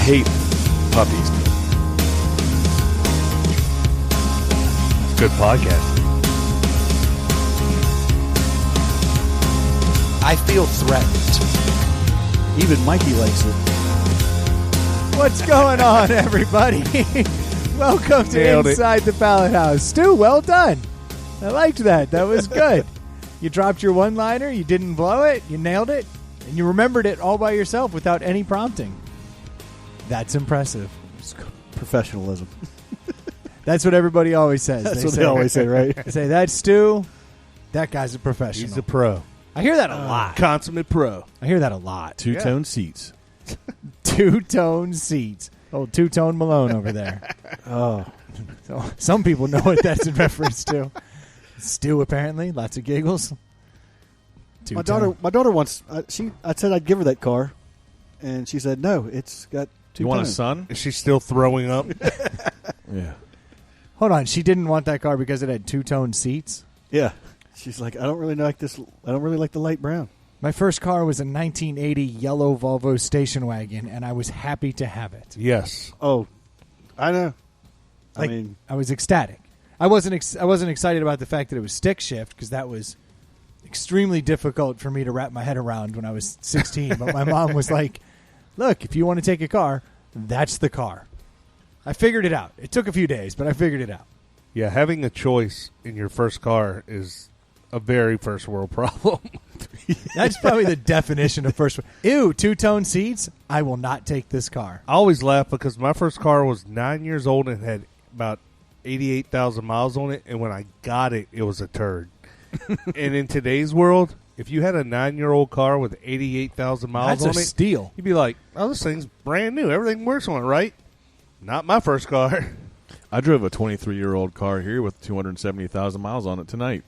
hate puppies. It's good podcast. I feel threatened. Even Mikey likes it. What's going on, everybody? Welcome to Nailed it. Inside the Pallet House. Stu, well done. I liked that. That was good. You dropped your one-liner, you didn't blow it, you nailed it, and you remembered it all by yourself without any prompting. That's impressive. It's professionalism. That's what everybody always says. That's what they always say, right? They say, that's Stu, that guy's a professional. He's a pro. I hear that a lot. Consummate pro. I hear that a lot. Two-tone seats. Two-tone seats. Old Two-Tone Malone over there. Oh. So some people know what that's in reference to. Stu, apparently. Lots of giggles. My daughter wants. I said I'd give her that car, and she said no. It's got two. You want a tones. son? Is she still throwing up? Yeah. Hold on. She didn't want that car because it had two-tone seats? Yeah. She's like, I don't really like this. I don't really like the light brown. My first car was a 1980 yellow Volvo station wagon, and I was happy to have it. Yes. Oh, I know. Like, I mean, I was ecstatic. I wasn't excited about the fact that it was stick shift because that was extremely difficult for me to wrap my head around when I was 16. But my mom was like, look, if you want to take a car, that's the car. I figured it out. It took a few days, but I figured it out. Yeah, having a choice in your first car is a very first world problem. That's probably the definition of first. Ew, two-tone seats? I will not take this car. I always laugh because my first car was 9 years old and had about 88,000 miles on it, and when I got it, it was a turd. And in today's world, if you had a 9-year-old car with 88,000 miles That's on a it, steal. you'd be like, oh, this thing's brand new. Everything works on it, right? Not my first car. I drove a 23-year-old car here with 270,000 miles on it tonight.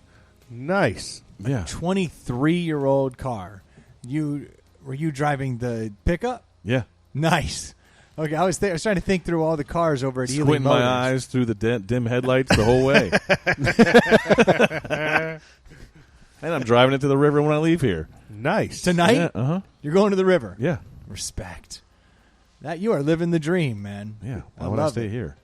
Nice. Yeah. 23-year-old car. Were you driving the pickup? Yeah. Nice. Okay, I was trying to think through all the cars over at Ely Squinting Motors. my eyes through the dim headlights the whole way. And I'm driving it to the river when I leave here. Nice. Tonight? Yeah, uh-huh. You're going to the river? Yeah. Respect. That you are living the dream, man. Yeah. I Why would I love stay it. here?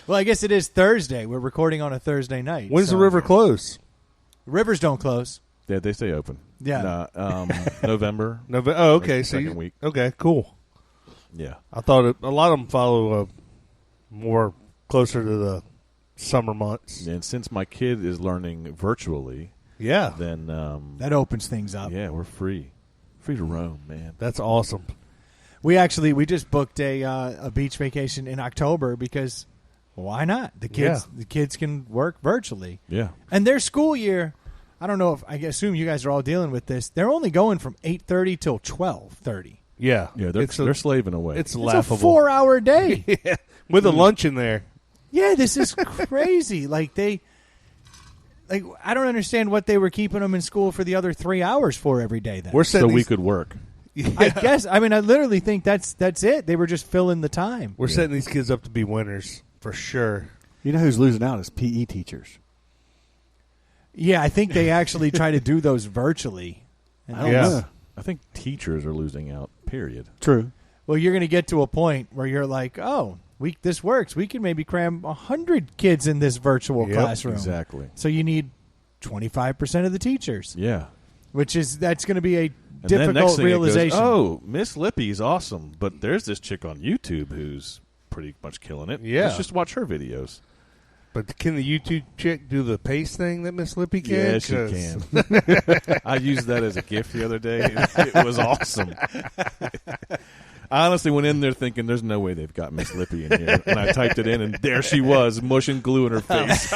Well, I guess it is Thursday. We're recording on a Thursday night. When's so- the river close? Rivers don't close. Yeah, they stay open. Yeah. November. Oh, okay. Like So second week. Okay, cool. Yeah. I thought a lot of them follow more closer to the summer months. And since my kid is learning virtually, Yeah, then That opens things up. yeah, we're free. Free to roam, man. that's awesome. We just booked a beach vacation in October because why not? The kids can work virtually. Yeah. And their school year, I don't know if I assume you guys are all dealing with this. They're only going from 8:30 till 12:30. Yeah, Yeah, they're slaving away. It's It's laughable. a 4-hour day. Yeah, with a lunch in there. Yeah, this is crazy. I don't understand what they were keeping them in school for the other 3 hours for every day. Then We're so setting we these, could work. I guess. I mean, I literally think that's it. They were just filling the time. We're setting these kids up to be winners for sure. you know who's losing out is PE teachers. Yeah, I think they actually try to do those virtually. And I don't Yeah. know. I think teachers are losing out, period. True. Well, you're going to get to a point where you're like, oh, this works. We can maybe cram 100 kids in this virtual Yep, classroom. Exactly. So you need 25% of the teachers, Yeah. that's going to be a And then next difficult thing it goes, realization. oh, Miss Lippy's awesome, but there's this chick on YouTube who's pretty much killing it. Yeah. Let's just watch her videos. But can the YouTube chick do the pace thing that Miss Lippy can? Yeah, she 'Cause- can. I used that as a gift the other day. It was awesome. I honestly went in there thinking there's no way they've got Miss Lippy in here. And I typed it in, and there she was, mushing glue in her face.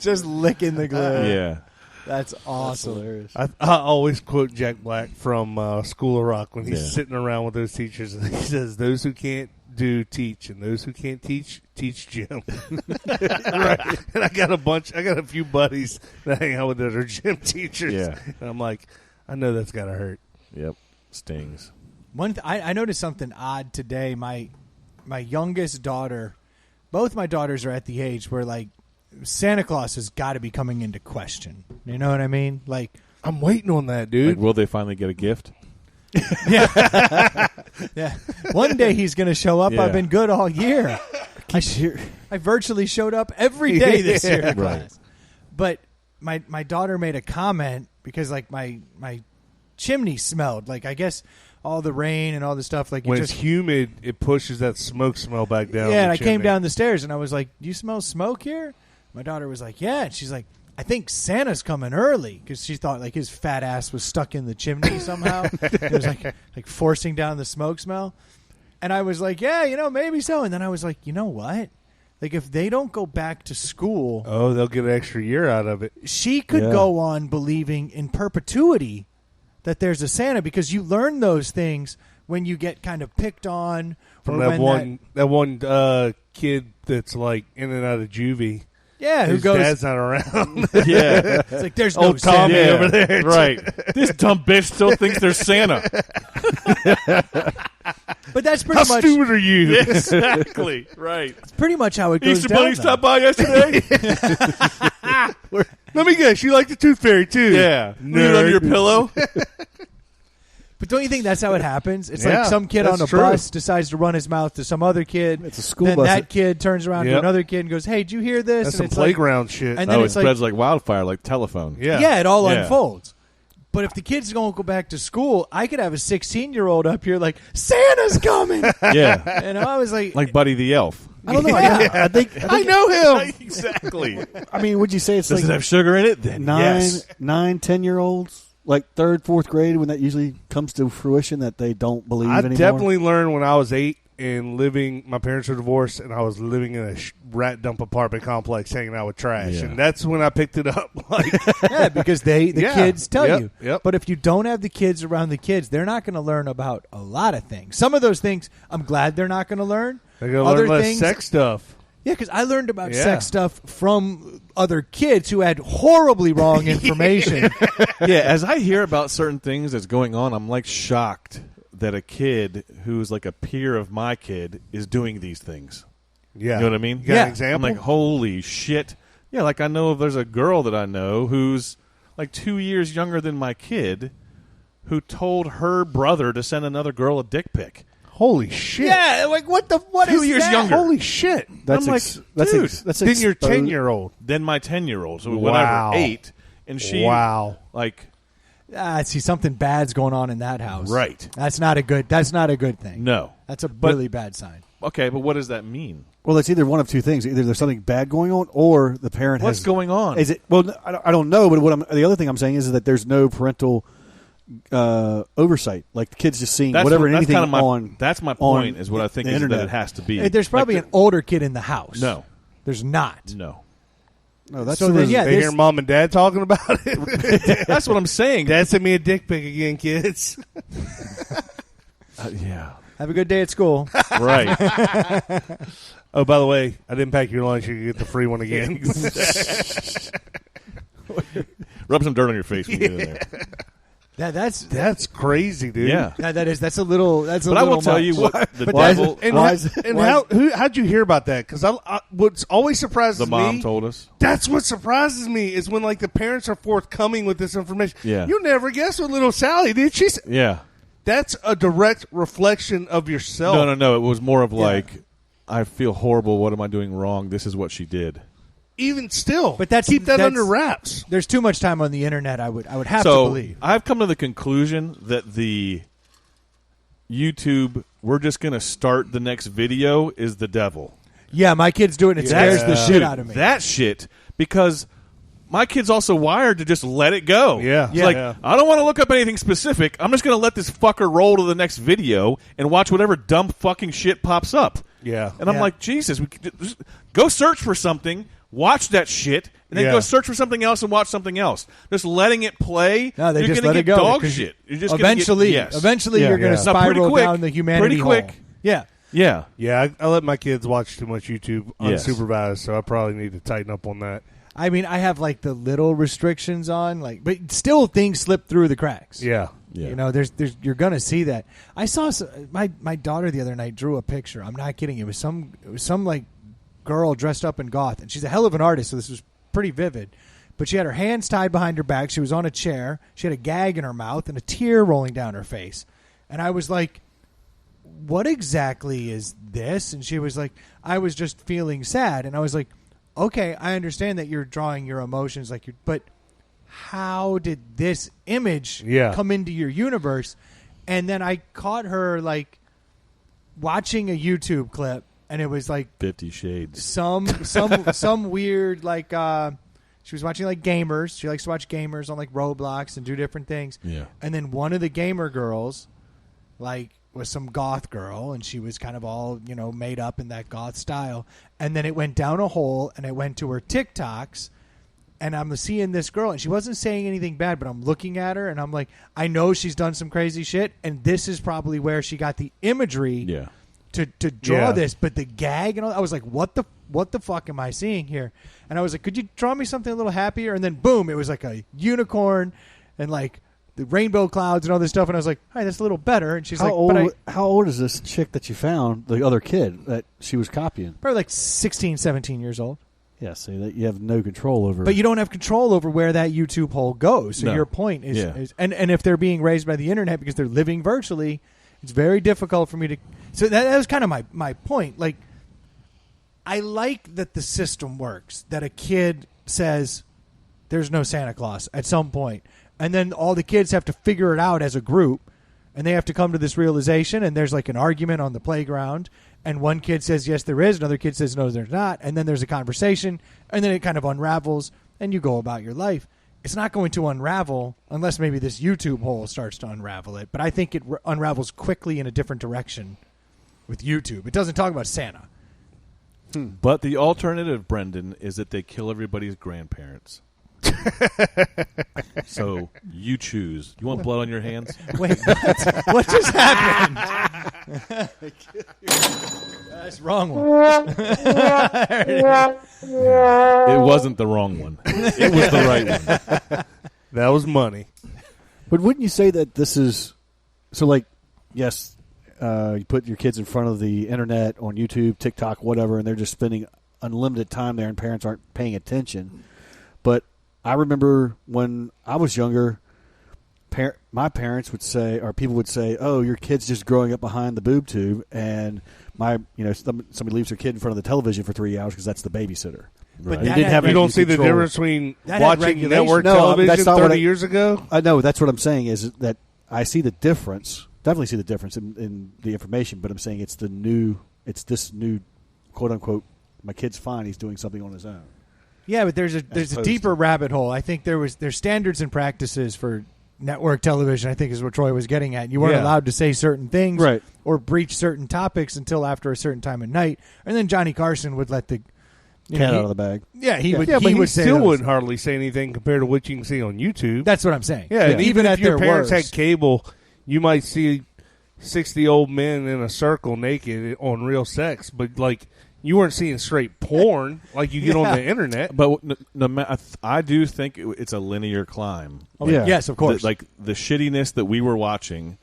Just licking the glue. Yeah. That's awesome. Hilarious. I always quote Jack Black from School of Rock when he's Yeah. sitting around with those teachers, and he says, "Those who can't do teach, and those who can't teach gym." Right. And I got a few buddies that hang out with that are gym teachers. Yeah. And I'm like, I know that's gotta hurt. Yep. Stings. I noticed something odd today. My youngest daughter, both my daughters are at the age where like Santa Claus has got to be coming into question. You know what I mean? Like, I'm waiting on that, dude. Like, will they finally get a gift? Yeah. One day he's going to show up. Yeah. I've been good all year. I virtually showed up every day this year in class. But my daughter made a comment because like my chimney smelled like, I guess, all the rain and all the stuff. Like when it's humid, it pushes that smoke smell back down. Yeah, and I chimney. came down the stairs and I was like, "Do you smell smoke here?" My daughter was like, "Yeah." And she's like, "I think Santa's coming early," because she thought like his fat ass was stuck in the chimney somehow. It was like forcing down the smoke smell. And I was like, "Yeah, maybe so." And then I was like, "You know what? Like if they don't go back to school, they'll get an extra year out of it." She could go on believing in perpetuity that there's a Santa, because you learn those things when you get kind of picked on. From that one kid that's like in and out of juvie. Yeah, his who goes? Dad's not around. Yeah, it's like there's no old Tommy Santa over there, right? This dumb bitch still thinks there's Santa. But that's pretty How much. stupid are you? Yeah, exactly. Right. It's pretty much how it goes Easter down. Bunny stopped by yesterday. Let me guess. You like the Tooth Fairy too? Yeah. Were you on your pillow? But don't you think that's how it happens? It's Yeah, like some kid on a that's true. bus decides to run his mouth to some other kid. It's a school then bus. that kid turns around to Yep. another kid and goes, "Hey, did you hear this?" That's and some it's playground shit. and then It it's like, spreads like wildfire, like telephone. yeah. it all Yeah. unfolds. But if the kids don't go back to school, I could have a 16-year-old up here like, "Santa's coming." Yeah. And I was like Like Buddy the Elf. I don't know. Yeah. I think I know him. Exactly. I mean, would you say it's Does like it have sugar in it? Then yes. 9-10-year-olds, like third, fourth grade, when that usually comes to fruition that they don't believe I anymore? definitely learned when I was 8 and living. My parents were divorced, and I was living in a rat dump apartment complex, hanging out with trash, Yeah. and that's when I picked it up. Like, yeah, because the Yeah. kids tell Yep, you. yep. But if you don't have the kids around the kids, they're not going to learn about a lot of things. Some of those things, I'm glad they're not going to learn. they're gonna Other learn less things, sex stuff. Yeah, because I learned about Yeah. sex stuff from other kids who had horribly wrong information. Yeah, as I hear about certain things that's going on, I'm like shocked that a kid who's like a peer of my kid is doing these things. Yeah, You know what I mean? You got Yeah. an example? I'm like, holy shit. Yeah, like I know if there's a girl that I know who's like 2 years younger than my kid who told her brother to send another girl a dick pic. Holy shit! Yeah, like what is 2 years that? younger. Holy shit! That's I'm like, dude, that's Then you're exposed- 10-year-old. Then my 10-year-old, so Wow. whatever, 8, and she Wow. like I see something bad's going on in that house. Right. That's not a good thing. no. That's a really bad sign. Okay, but what does that mean? Well, it's either one of two things: either there's something bad going on, or the parent What's has. going on? Is it? Well, I don't know, but the other thing I'm saying is that there's no parental oversight. Like the kids just seeing whatever and anything kind of my, on. That's my on point. Is what I think the is that internet. it has to be. Hey, there's probably Like an older kid in the house. No, There's not. no. No, that's So then, yeah, They hear there's- mom and dad talking about it. That's what I'm saying. Dad sent me a dick pic again, kids. Yeah. Have a good day at school. Right. Oh, by the way, I didn't pack your lunch. You can get the free one again. Rub some dirt on your face when you get in there. That's crazy, dude. Yeah. that's a little. That's a But I little will tell much. you what the But that's- devil, And how'd you hear about that? Because what's always surprises the mom me, told us. that's what surprises me is when like the parents are forthcoming with this information. Yeah. You never guess what little Sally did. Yeah. That's a direct reflection of yourself. No. It was more of like, I feel horrible. What am I doing wrong? This is what she did. Even still, But keep that that's- under wraps. There's too much time on the internet. I would have to So believe. I've come to the conclusion that the YouTube, we're just going to start the next video, is the devil. Yeah, my kids do it, and it Yeah. scares the shit out of me. That shit, because my kid's also wired to just let it go. Yeah. It's Yeah. like, Yeah. I don't want to look up anything specific. I'm just going to let this fucker roll to the next video and watch whatever dumb fucking shit pops up. Yeah. And I'm Yeah. like, Jesus, just go search for something, watch that shit, and then Yeah. go search for something else and watch something else. Just letting it play, No, they you're just gonna let it get go, dog 'cause shit. You're just gonna Eventually, get, yes. eventually, Yeah. you're going Yeah. to Now, pretty spiral quick, down the humanity pretty quick. hole. Yeah. Yeah. Yeah, I let my kids watch too much YouTube Yes. unsupervised, so I probably need to tighten up on that. I mean, I have like the little restrictions on, like, but still things slip through the cracks. Yeah. Yeah. You know, there's you're gonna see that. I saw my daughter the other night drew a picture. I'm not kidding. It was some like girl dressed up in goth, and she's a hell of an artist, so this was pretty vivid. But she had her hands tied behind her back. She was on a chair. She had a gag in her mouth and a tear rolling down her face. And I was like, what exactly is this? And she was like, I was just feeling sad. And I was like, okay, I understand that you're drawing your emotions but how did this image come into your universe? And then I caught her like watching a YouTube clip, and it was like 50 Shades. Some weird like she was watching like gamers. She likes to watch gamers on like Roblox and do different things. Yeah. And then one of the gamer girls like was some goth girl, and she was kind of all, made up in that goth style. And then it went down a hole, and it went to her TikToks, and I'm seeing this girl, and she wasn't saying anything bad, but I'm looking at her, and I'm like, I know she's done some crazy shit, and this is probably where she got the imagery to draw this. But the gag and all, I was like, what the fuck am I seeing here? And I was like, could you draw me something a little happier? And then boom, it was like a unicorn and like the rainbow clouds and all this stuff, and I was like, "Hi, that's a little better." And she's how like, old, how old is this chick that you found, the other kid that she was copying? Probably like 16, 17 years old. Yeah, so that you have no control over. But you don't have control over where that YouTube hole goes. So your point is and if they're being raised by the internet because they're living virtually, it's very difficult for me to. So that was kind of my point. Like, I like that the system works, that a kid says there's no Santa Claus at some point. And then all the kids have to figure it out as a group, and they have to come to this realization, and there's like an argument on the playground, and one kid says, yes, there is, another kid says, no, there's not, and then there's a conversation, and then it kind of unravels, and you go about your life. It's not going to unravel unless maybe this YouTube hole starts to unravel it, but I think it unravels quickly in a different direction with YouTube. It doesn't talk about Santa. But the alternative, Brendan, is that they kill everybody's grandparents. So you choose. You want blood on your hands? Wait, what just happened? That's the wrong one. It wasn't the wrong one. It was the right one. That was money. But wouldn't you say that this is so? Like, yes, you put your kids in front of the internet on YouTube, TikTok, whatever, and they're just spending unlimited time there, and parents aren't paying attention. But I remember when I was younger, my parents would say, or people would say, "Oh, your kid's just growing up behind the boob tube," and somebody leaves their kid in front of the television for 3 hours because that's the babysitter. But right. You don't see the difference between watching network television that's not 30 years ago? I know, that's what I'm saying is that I see the difference, definitely see the difference in the information, but I'm saying it's this new, quote-unquote, my kid's fine, he's doing something on his own. Yeah, but there's a deeper rabbit hole. I think there's standards and practices for network television, I think is what Troy was getting at. You weren't allowed to say certain things or breach certain topics until after a certain time of night. And then Johnny Carson would let the cat out of the bag. Yeah, he would. Yeah, he but would still wouldn't hardly say anything compared to what you can see on YouTube. That's what I'm saying. Yeah, and even if your parents worst. had cable, you might see 60 old men in a circle naked on Real Sex, but like you weren't seeing straight porn like you get on the internet. But I do think it's a linear climb. Oh, yeah. Yes, of course. The shittiness that we were watching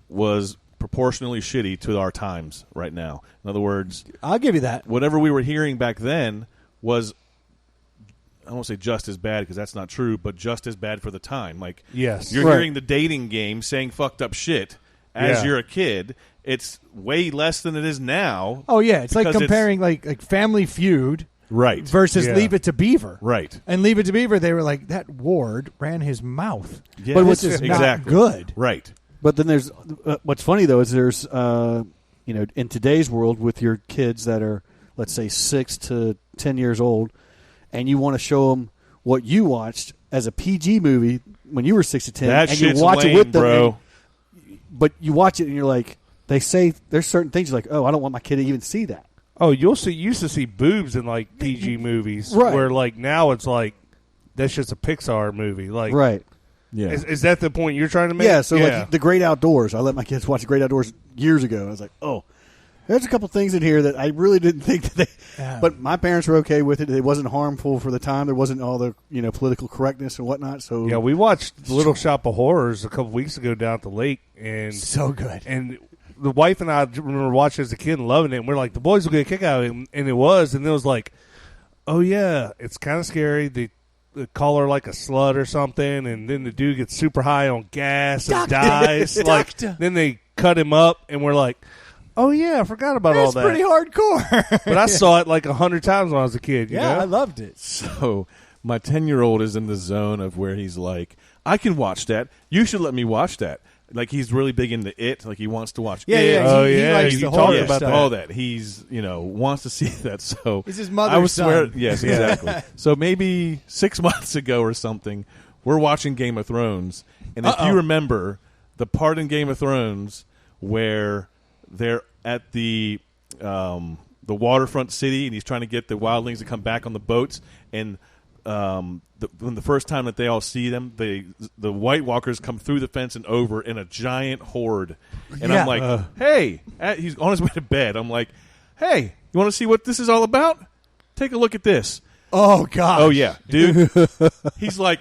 was proportionally shitty to our times right now. In other words, I'll give you that. Whatever we were hearing back then was, I won't say just as bad because that's not true, but just as bad for the time. Like, yes, you're hearing the dating game saying fucked up shit as you're a kid. It's way less than it is now. Oh yeah, it's like comparing like Family Feud, versus Leave It to Beaver, right? And Leave It to Beaver, they were like that Ward ran his mouth, yeah. But which is not good, right? But then there's what's funny though is there's in today's world with your kids that are, let's say, 6 to 10 years old, and you want to show them what you watched as a PG movie when you were 6 to 10, and you watch it with them, bro. But you watch it and you're like, they say there's certain things you're like, oh, I don't want my kid to even see that. Oh, you used to see boobs in like PG movies, where like now it's like that's just a Pixar movie, like Yeah, is that the point you're trying to make? Yeah, so like The Great Outdoors. I let my kids watch The Great Outdoors years ago. I was like, oh, there's a couple things in here that I really didn't think that they. But my parents were okay with it. It wasn't harmful for the time. There wasn't all the political correctness and whatnot. So yeah, we watched Little Shop of Horrors a couple weeks ago down at the lake, and so good. And the wife and I remember watching as a kid and loving it. And we're like, the boys will get a kick out of it, and it was. And it was like, oh yeah, it's kind of scary. They call her like a slut or something, and then the dude gets super high on gas and dies. Then they cut him up, and we're like, oh, yeah, I forgot about all That's that. pretty hardcore. But I saw it like 100 times when I was a kid. You Yeah, know? I loved it. So my 10-year-old is in the zone of where he's like, I can watch that. You should let me watch that. Like, he's really big into it. Like, he wants to watch Yeah, it. yeah. Oh, He yeah, likes you the talked horror about stuff. all that. He's, wants to see that. So He's his I mother's was swear, son. yes, exactly. So maybe 6 months ago or something, we're watching Game of Thrones, and if you remember the part in Game of Thrones where they're at the waterfront city, and he's trying to get the wildlings to come back on the boats, and when the first time that they all see them, the White Walkers come through the fence and over in a giant horde, and Yeah. I'm like, hey, he's on his way to bed. I'm like, hey, you want to see what this is all about? Take a look at this. Oh, God. Oh yeah, dude. He's like,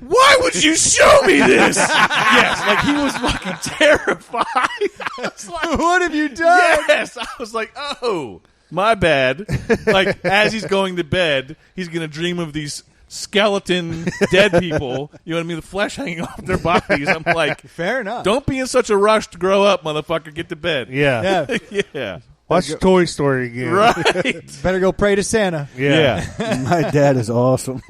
why would you show me this? Yes, like he was fucking terrified. I was like, What have you done? yes, I was like, oh, my bad. Like, as he's going to bed, he's going to dream of these skeleton dead people. You know what I mean? The flesh hanging off their bodies. I'm like, Fair enough. don't be in such a rush to grow up, motherfucker. Get to bed. Yeah. Yeah. Yeah. Watch Toy Story again. Right. Better go pray to Santa. Yeah. My dad is awesome.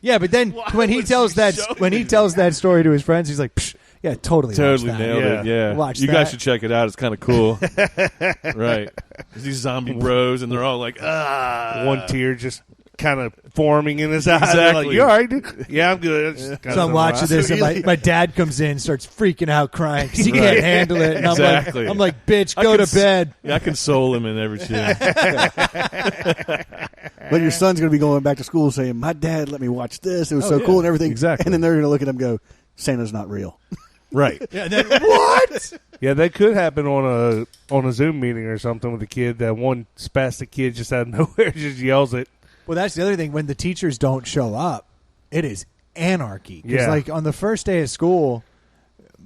Yeah, but then when he would tells you that show when he tells that story to his friends, he's like, Psh, "Yeah, totally, watch Totally that." nailed it. Yeah. Watch you that. guys should check it out. It's kind of cool. Right. There's these zombie bros, and they're all like, ah. One tear just kind of forming in his eye. Exactly. Like, you all right, dude? Yeah, I'm good. So I'm watching this, and my dad comes in, starts freaking out, crying because he can't handle it. And Exactly. I'm like, bitch, I go can to bed. Yeah, I console him and everything. But your son's going to be going back to school saying, my dad let me watch this. It was so cool and everything. Exactly. And then they're going to look at him and go, Santa's not real. Right. Yeah, then, what? Yeah, that could happen on a Zoom meeting or something with a kid. That one spastic kid just out of nowhere just yells it. Well, that's the other thing. When the teachers don't show up, it is anarchy. Because, Yeah. like, on the first day of school,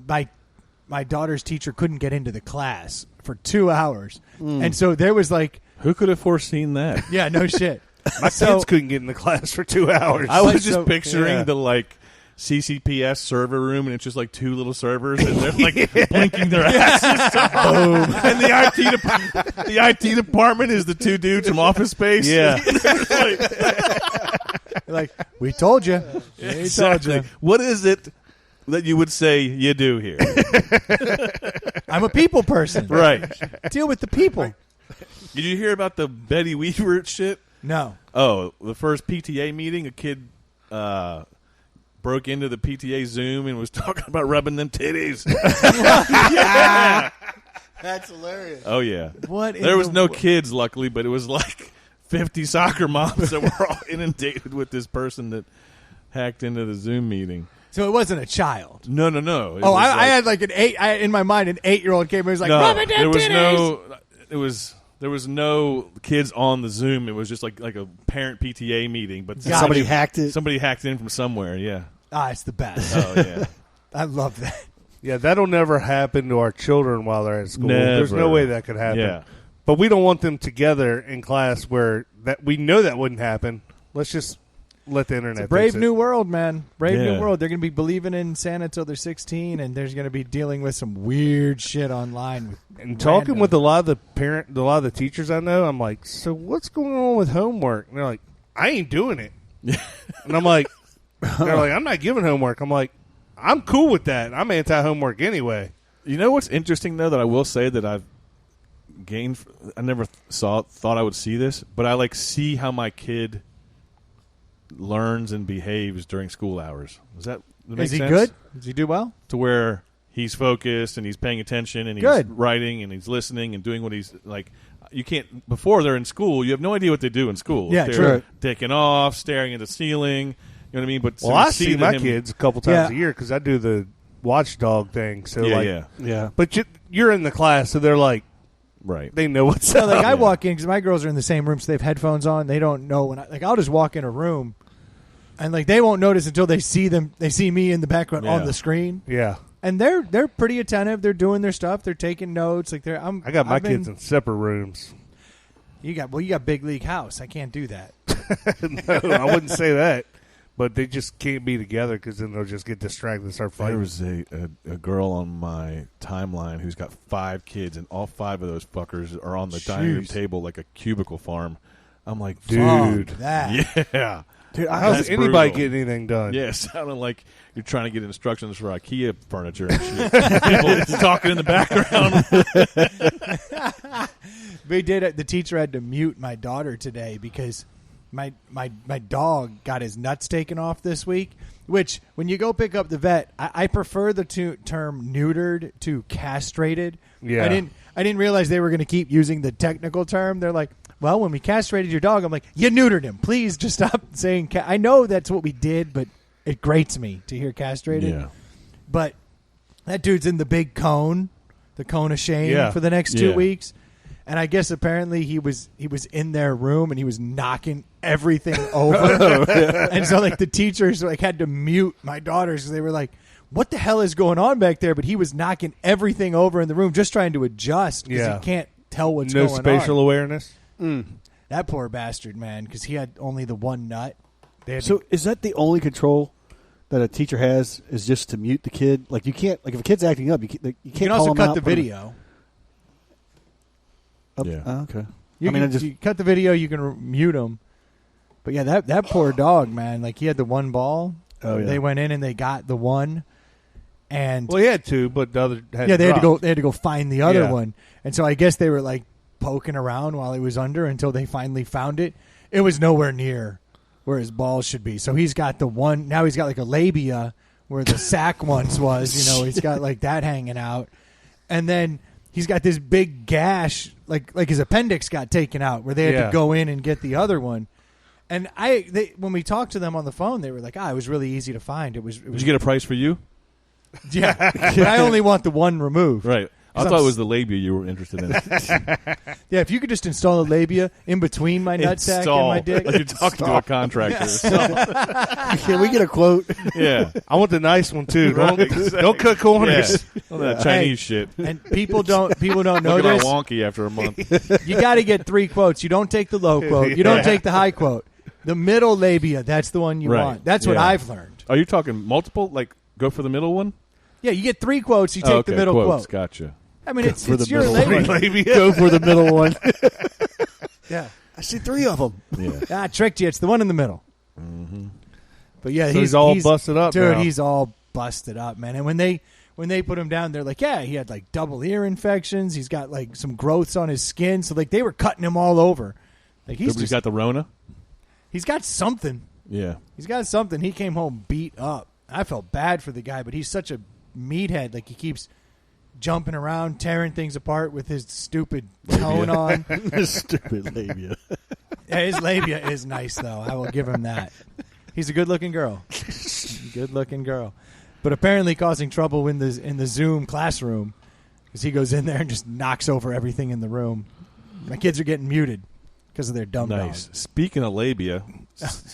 my daughter's teacher couldn't get into the class for 2 hours. And so there was like, Who could have foreseen that? yeah, no shit. My kids couldn't get in the class for 2 hours. I was Like, just so- picturing yeah. the, like, CCPS server room, and it's just like two little servers, and they're like blinking their asses to home. And the IT department is the two dudes from Office Space. Yeah. Like, we told you. We Exactly. told you. What is it that you would say you do here? I'm a people person. Right. Deal with the people. Did you hear about the Betty Weaver shit? No. Oh, the first PTA meeting, a kid broke into the PTA Zoom and was talking about rubbing them titties. Yeah. That's hilarious. Oh, yeah. What? There was no kids, luckily, but it was like 50 soccer moms that were all inundated with this person that hacked into the Zoom meeting. So it wasn't a child. No. It Oh, was I had like in my mind, an 8-year-old came and was like, no, rubbing them there was titties. there was no kids on the Zoom. It was just like a parent PTA meeting, but Gotcha. Somebody hacked it. somebody hacked in from somewhere. Yeah. Ah, it's the best. Oh yeah. I love that. Yeah, that'll never happen to our children while they're at school. Never. There's no way that could happen. Yeah. But we don't want them together in class where that we know that wouldn't happen. Let's just let the internet. Brave fix it. new world, man. Brave Yeah. new world. They're going to be believing in Santa till they're 16, and they're going to be dealing with some weird shit online. With And talking random- with a lot of the teachers I know, I'm like, so what's going on with homework? And they're like, I ain't doing it. And I'm like, they're like, I'm not giving homework. I'm like, I'm cool with that. I'm anti-homework anyway. You know what's interesting though that I will say that I've gained. I never thought I would see this, but I like see how my kid learns and behaves during school hours. Does that make Is he sense? good? Does he do well? To where he's focused and he's paying attention and he's Good. writing and he's listening and doing what he's like. You can't before they're in school. You have no idea what they do in school. Yeah, They're true. Dicking off, staring at the ceiling. You know what I mean? But Well, so I you see that my him- kids a couple times Yeah. a year because I do the watchdog thing. So Yeah, like, yeah, Yeah. But you're in the class, so they're like, right. they know what's So, up. like, I walk in because my girls are in the same room, so they have headphones on. They don't know when I'll just walk in a room, and like they won't notice until they see me in the background Yeah. on the screen. Yeah, And they're pretty attentive. They're doing their stuff. They're taking notes. Like I got my kids in separate rooms. You got big league house. I can't do that. No, I wouldn't say that. but they just can't be together because then they'll just get distracted and start fighting. There was a girl on my timeline who's got 5 kids, and all 5 of those fuckers are on the dining room table like a cubicle farm. I'm like, dude, yeah. Dude, how's anybody getting anything done? Yeah, it sounded like you're trying to get instructions for IKEA furniture and shit. People talking in the background. The teacher had to mute my daughter today because my dog got his nuts taken off this week, which when you go pick up the vet, I prefer the term neutered to castrated. Yeah. I didn't realize they were going to keep using the technical term. They're like, well, when we castrated your dog, I'm like, you neutered him. Please just stop saying I know that's what we did, but it grates me to hear castrated. Yeah. But that dude's in the big cone, the cone of shame for the next 2 weeks. And I guess apparently he was in their room and he was knocking everything over. And so like the teachers like had to mute my daughters because they were like, what the hell is going on back there? But he was knocking everything over in the room just trying to adjust because he can't tell what's going on. No spatial awareness? That poor bastard, man, because he had only the one nut. So is that the only control that a teacher has is just to mute the kid? Like you can't, like if a kid's acting up, you can't You can call also him cut out, the video. Okay. You cut the video, you can mute him. But yeah, that poor dog, man. Like he had the one ball. Oh yeah. They went in and they got the one. And well, he had 2, but the other had they had to dropped. go. They had to go find the other one. And so I guess they were like poking around while he was under until they finally found it. It was nowhere near where his balls should be. So he's got the one. Now he's got like a labia where the sack once was. You know, he's got like that hanging out, and then he's got this big gash, like his appendix got taken out, where they had to go in and get the other one. And when we talked to them on the phone, they were like, it was really easy to find. It was. Did you get a price for you? Yeah, but I only want the one removed. Right. I thought it was the labia you were interested in. Yeah, if you could just install a labia in between my nutsack and my dick. Like you're talking to a contractor. Can we get a quote? Yeah. I want the nice one, too. Right, Don't cut corners. Yeah. All that Chinese shit. And people don't know Looking this. all wonky after a month. You got to get 3 quotes. You don't take the low quote. You don't take the high quote. The middle labia, that's the one you want. That's what I've learned. Are you talking multiple? Like, go for the middle one? Yeah, you get 3 quotes. You take the middle quote. Gotcha. I mean, it's the your middle labia. Go for the middle one. Yeah. I see 3 of them. Yeah. I tricked you. It's the one in the middle. Mm-hmm. But yeah, so he's all busted up, dude. now. He's all busted up, man. And when they put him down, they're like, yeah, he had like double ear infections. He's got like some growths on his skin. So like they were cutting him all over. Like He's got the Rona. He's got something. Yeah. He's got something. He came home beat up. I felt bad for the guy, but he's such a meathead. Like he keeps jumping around, tearing things apart with his stupid tone on. Stupid labia. Yeah, his labia is nice, though. I will give him that. He's a good-looking girl. Good-looking girl. But apparently causing trouble in the Zoom classroom because he goes in there and just knocks over everything in the room. My kids are getting muted because of their dumb Nice. dog. Speaking of labia,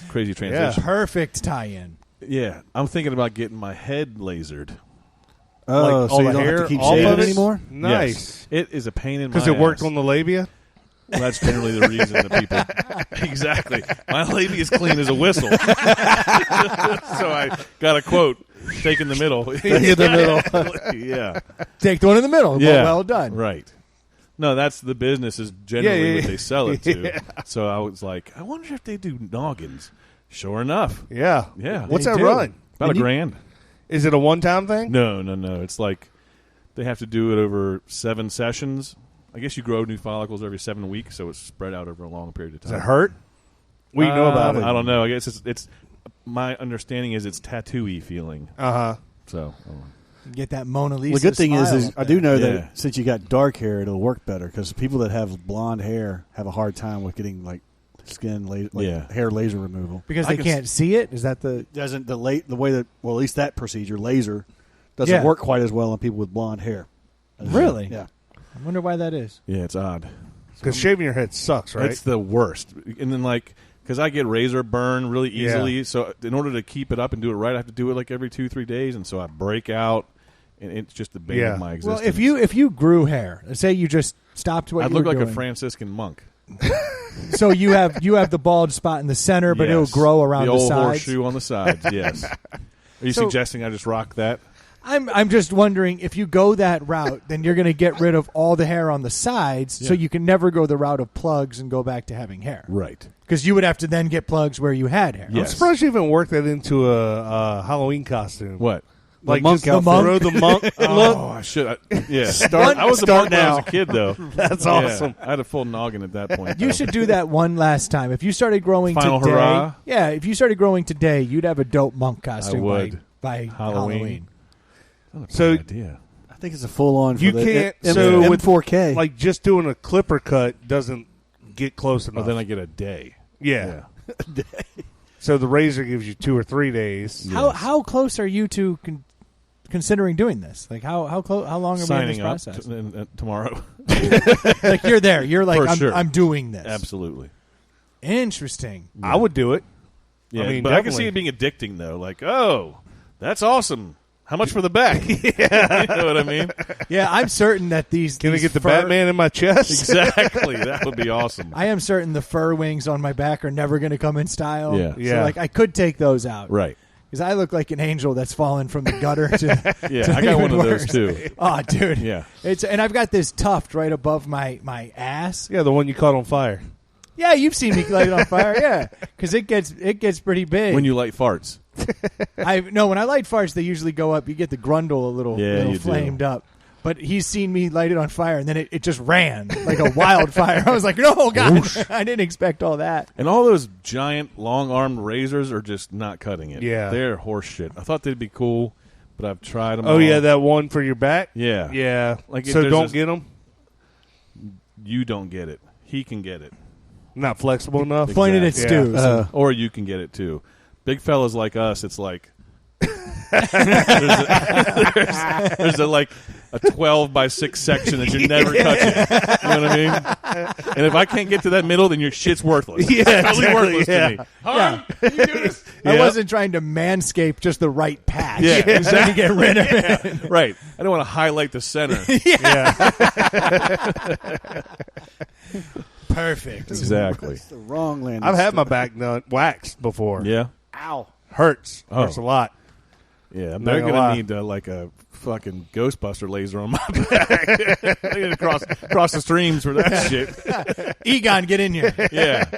crazy transition. Perfect tie-in. Yeah, I'm thinking about getting my head lasered. Oh, Like so all you the don't hair have to keep off shaving of it? anymore? Nice. Yes. It is a pain in my Because it worked ass. on the labia? Well, that's generally the reason that people... Exactly. My labia is clean as a whistle. So I got a quote. Take in the middle. Take in the middle. Yeah. Take the one in the middle. Yeah. Well done. Right. No, that's the business is generally what they sell it to. Yeah. So I was like, I wonder if they do noggins. Sure enough. Yeah. Yeah. What's They that do. run? About $1,000. Is it a one-time thing? No. It's like they have to do it over 7 sessions. I guess you grow new follicles every 7 weeks, so it's spread out over a long period of time. Does it hurt? We know about it. I don't know. I guess it's my understanding is it's tattoo-y feeling. Uh-huh. So Get that Mona Lisa. The good thing smile is up I there. do know Yeah. that since you got dark hair, it'll work better because people that have blonde hair have a hard time with getting like skin hair laser removal because I they can can't see it. Is that the? doesn't the way that at least that procedure laser doesn't Yeah. work quite as well on people with blonde hair. Really? Yeah. I wonder why that is. yeah, it's odd. Because shaving your head sucks, right? It's the worst. And then because I get razor burn really easily, so in order to keep it up and do it right, I have to do it like every 2-3 days, and so I break out, and it's just the bane of my existence. Well, if you grew hair, say you just stopped what I'd you were look like doing. a Franciscan monk. So you have the bald spot in the center, but Yes. it'll grow around the old sides. horseshoe on the sides. Yes. Are you suggesting I just rock that? I'm just wondering if you go that route, then you're going to get rid of all the hair on the sides, so you can never go the route of plugs and go back to having hair. Right. Because you would have to then get plugs where you had hair. Yes. I'm surprised you even worked that into a Halloween costume. What? Like monk just outfit. throw the monk look. Oh, I should. I was a monk when I was a kid, though. That's awesome. I had a full noggin at that point. You though. should do that one last time. If you started growing Final today, hurrah? yeah, if you started growing today, you'd have a dope monk costume would. by Halloween. Not a So- bad idea. I think it's a full on. You can't. So with M4K, like just doing a clipper cut doesn't get close enough. Oh, then I get a day. yeah. So the razor gives you 2 or 3 days. How close are you to considering doing this? Like how long are we in Signing this up process? tomorrow. Like you're there. You're like For sure. I'm doing this. Absolutely. Interesting. I would do it. Yeah, I mean, but I can see definitely. it being addicting, though. Like, oh, that's awesome. How much for the back? Yeah. You know what I mean? Yeah, I'm certain that these. Can I these get the fur- Batman in my chest? Exactly. That would be awesome. I am certain the fur wings on my back are never going to come in style. Yeah. So Yeah. like I could take those out. Right. Because I look like an angel that's fallen from the gutter to. Yeah, to I got one even of those, worse. too. Oh, dude. Yeah. And I've got this tuft right above my ass. Yeah, the one you caught on fire. Yeah, you've seen me light it on fire. Yeah, because it gets pretty big. When you light farts. when I light farts, they usually go up. You get the grundle a little you do. flamed up. But he's seen me light it on fire, and then it just ran like a wildfire. I was like, no, God, I didn't expect all that. And all those giant, long-armed razors are just not cutting it. Yeah. They're horse shit. I thought they'd be cool, but I've tried them Oh all. yeah, that one for your back. Yeah. Yeah. Like, so there's don't this- get them. You don't get it. He can get it. Not flexible enough. Pointed at Exactly. Stu. Or you can get it, too. Big fellas like us, it's like... there's like a 12 by 6 section that you're never touching. You know what I mean? And if I can't get to that middle, then your shit's worthless. Yeah, It's totally exactly, worthless yeah. to me. Huh? Can you do this? I Yeah. wasn't trying to manscape just the right patch. Yeah, I was trying to get rid of it. Right. I don't want to highlight the center. Perfect. Exactly. it's the wrong landing. I've had my back done waxed before. Yeah. Ow. Hurts. Oh. Hurts a lot. Yeah. Not They're gonna going lie. to need like a fucking Ghostbuster laser on my back. They're going to cross the streams for that shit. Egon, get in here. Yeah.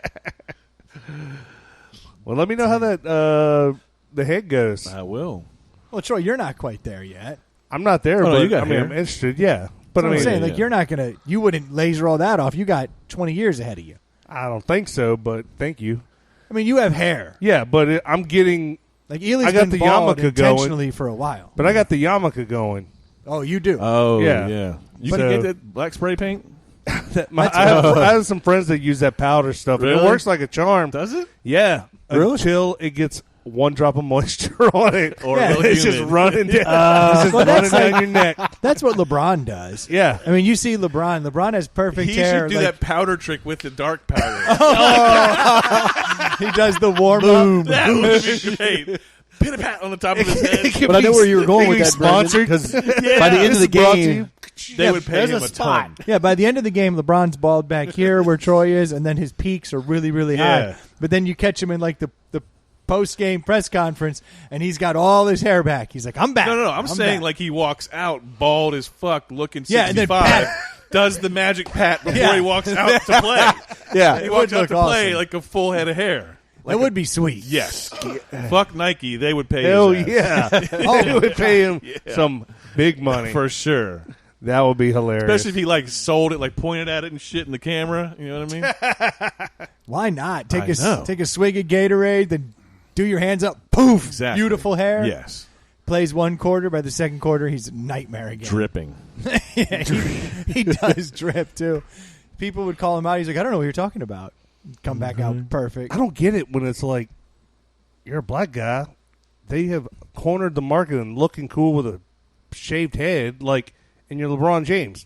Well, let me know how that the head goes. I will. Well, Troy, you're not quite there yet. I'm not there, Oh, no, but you got I mean, hair. I'm interested. Yeah, but But I mean, I'm saying, yeah, like, yeah. you're not going to, you wouldn't laser all that off. You got 20 years ahead of you. I don't think so. But thank you. I mean, you have hair. Yeah, but I'm getting. Like, Ely's I got been the bald yarmulke intentionally for a while. But I got the yarmulke going. Oh, you do. Oh, Yeah. yeah. You So- can get that black spray paint? I have some friends that use that powder stuff. And Really? it works like a charm. Does it? Yeah, Really? until it gets one drop of moisture on it, Or Yeah, really it's just humid. running down. It's just Well, running that's down like- your neck. That's what LeBron does. Yeah. I mean, you see LeBron. LeBron has perfect He hair. should do like, that powder trick with the dark powder. He does the warm up. That would be great. Pit a pat on the top of his head. But I know where you were going with that, sponsored because by the end of the game, They would pay there's him a a spot. ton. Yeah, by the end of the game, LeBron's bald back here where Troy is, and then his peaks are really, really Yeah. high. But then you catch him in like the post-game press conference, and he's got all his hair back. He's like, I'm back. No. I'm saying back. like he walks out bald as fuck, looking Yeah, and then 65, pat. does the magic pat before Yeah. he walks out to play. Yeah. He It walks would out look to play awesome. like a full head of hair. That would be sweet. Yes. Fuck Nike. They would pay Hell his ass. yeah! They would pay him some big money. For sure. That would be hilarious. Especially if he like sold it, like pointed at it and shit in the camera. You know what I mean? Why not? Take I know. a swig of Gatorade, then do your hands up. Poof. Exactly. Beautiful hair. Yes. Plays one quarter. By the second quarter, he's a nightmare again. Dripping. Yeah, he does drip, too. People would call him out. He's like, I don't know what you're talking about. Come back out perfect. I don't get it when it's like you're a black guy. They have cornered the market and looking cool with a shaved head, like, and you're LeBron James.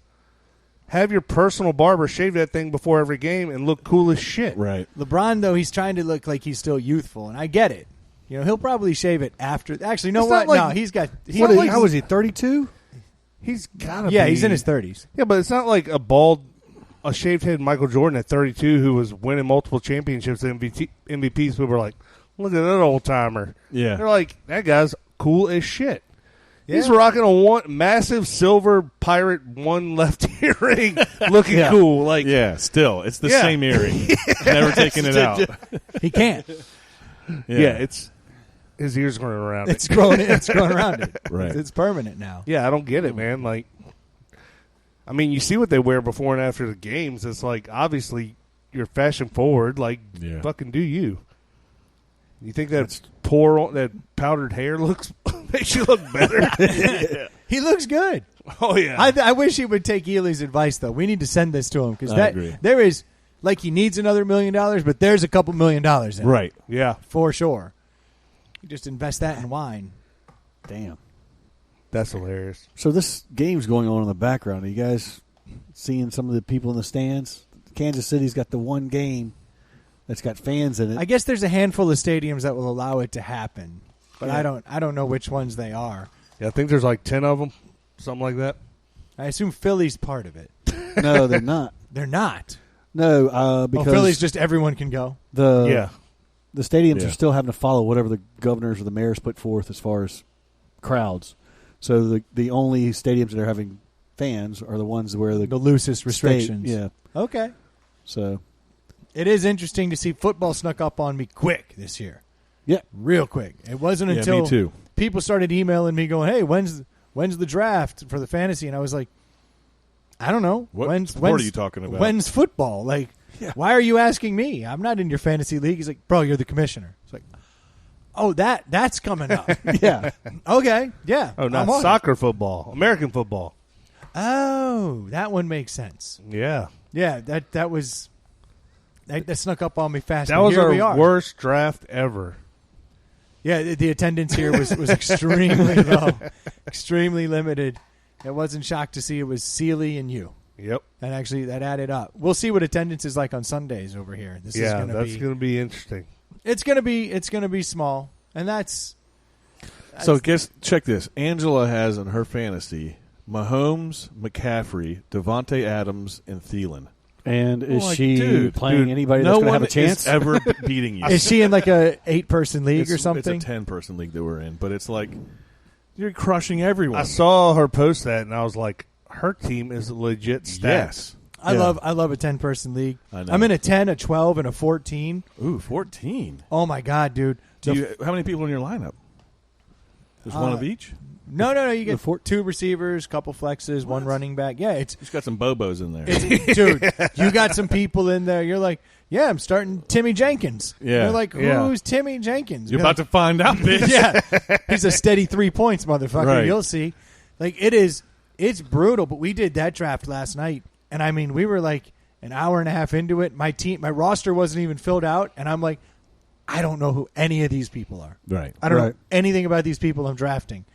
Have your personal barber shave that thing before every game and look cool as shit. Right. LeBron, though, he's trying to look like he's still youthful, and I get it. You know, he'll probably shave it after. Actually, no, It's what? not like- No, he's got. What is he, how was he? 32? He's gotta Yeah, be. he's in his 30s. Yeah, but it's not like a bald a shaved head Michael Jordan at 32 who was winning multiple championships and MVPs. People were like, look at that old timer. Yeah. They're like, that guy's cool as shit. Yeah. He's rocking a massive silver pirate one left earring, looking cool. Like, yeah, still, it's the same earring. Never taking it out. He can't. Yeah, it's his ears growing around It's it. growing. It's growing around it. Right. It's permanent now. Yeah, I don't get it, man. Like, I mean, you see what they wear before and after the games. It's like, obviously, you're fashion forward. Like, fucking do you. You think that that powdered hair makes you look better? He looks good. Oh, yeah. I wish he would take Ely's advice, though. We need to send this to him because agree. there is, like, he needs another $1 million, but there's a couple $1 million in it. Right. Yeah. For sure. You just invest that in wine. Damn. That's hilarious. So this game's going on in the background. Are you guys seeing some of the people in the stands? Kansas City's got the one game that's got fans in it. I guess there's a handful of stadiums that will allow it to happen, but I don't know which ones they are. Yeah, I think there's like 10 of them, something like that. I assume Philly's part of it. No, they're not. They're not. No, because Philly's just everyone can go. the stadiums are still having to follow whatever the governors or the mayors put forth as far as crowds. So the only stadiums that are having fans are the ones where the loosest restrictions. Yeah. Okay. So it is interesting to see football snuck up on me quick this year. Yeah. Real quick. It wasn't Yeah, until me too. people started emailing me going, "Hey, when's the draft for the fantasy?" And I was like, I don't know. What sport are you talking about? When's football? Like, why are you asking me? I'm not in your fantasy league. He's like, bro, you're the commissioner. It's like, oh, that's coming up. yeah. Okay, yeah. Oh, not I'm on it. soccer football, American football. Oh, that one makes sense. Yeah. Yeah, that was that snuck up on me fast. That and was here we our are. worst draft ever. Yeah, the attendance here was extremely low, extremely limited. I wasn't shocked to see it was Sealy and you. Yep. And actually, that added up. We'll see what attendance is like on Sundays over here. This is going to be interesting. It's going to be small, and that's So check this. Angela has in her fantasy Mahomes, McCaffrey, Devontae Adams, and Thielen. And is Like, she playing anybody that's going to have a chance? No one is ever beating you. Is she in like a 8-person league or something? It's a 10-person league that we're in, but it's like you're crushing everyone. I saw her post that, and I was like, her team is legit stacked. Yes. I love a 10-person league. I know. I'm in a 10, a 12, and a 14. Ooh, 14. Oh my god, dude! How many people in your lineup? There's one of each? No. You get 2 receivers, couple flexes, one running back. Yeah, it's He's got some Bobos in there. dude. You got some people in there. You're like, yeah, I'm starting Timmy Jenkins. Yeah. You're like, who's Timmy Jenkins? You're about to find out, bitch. Yeah, he's a steady 3 points, motherfucker. Right. You'll see. Like it's brutal. But we did that draft last night, and I mean, we were like an hour and a half into it. My roster wasn't even filled out, and I'm like, I don't know who any of these people are. Right. I don't know anything about these people I'm drafting.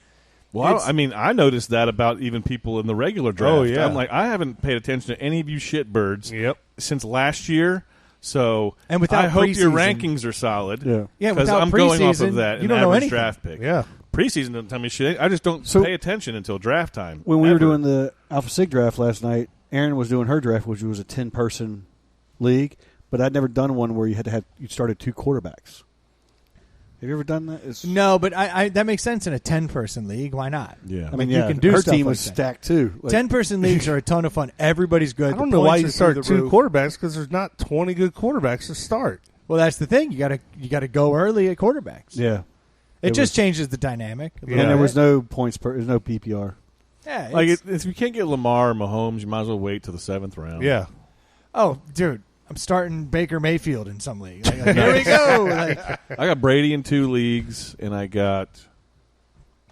Well, I mean, I noticed that about even people in the regular draft. Oh, yeah. I'm like, I haven't paid attention to any of you shitbirds since last year. So And without I hope your preseason- rankings are solid. Yeah. Yeah, because without I'm going off preseason, of that you an don't know average anything. draft pick. Yeah. Preseason doesn't tell me shit. I just don't So- pay attention until draft time. When we were ever. doing the Alpha Sig draft last night, Aaron was doing her draft, which was a 10-person league, but I'd never done one where you started 2 quarterbacks. Have you ever done that? No, but I that makes sense in a 10-person league. Why not? Yeah. I mean, you can do her stuff team like was that. stacked too. Like, 10-person leagues are a ton of fun. Everybody's good. I don't The know why points you are start through 2 the roof. quarterbacks because there's not 20 good quarterbacks to start. Well, that's the thing. You got to go early at quarterbacks. yeah, It just changes the dynamic. a Yeah. little and there bit. was no points per. There's no PPR. Yeah, Like, it's- if you can't get Lamar or Mahomes, you might as well wait till the 7th round. Yeah. oh, dude, I'm starting Baker Mayfield in some league. Like, here we go. Like, I got Brady in 2 leagues, and I got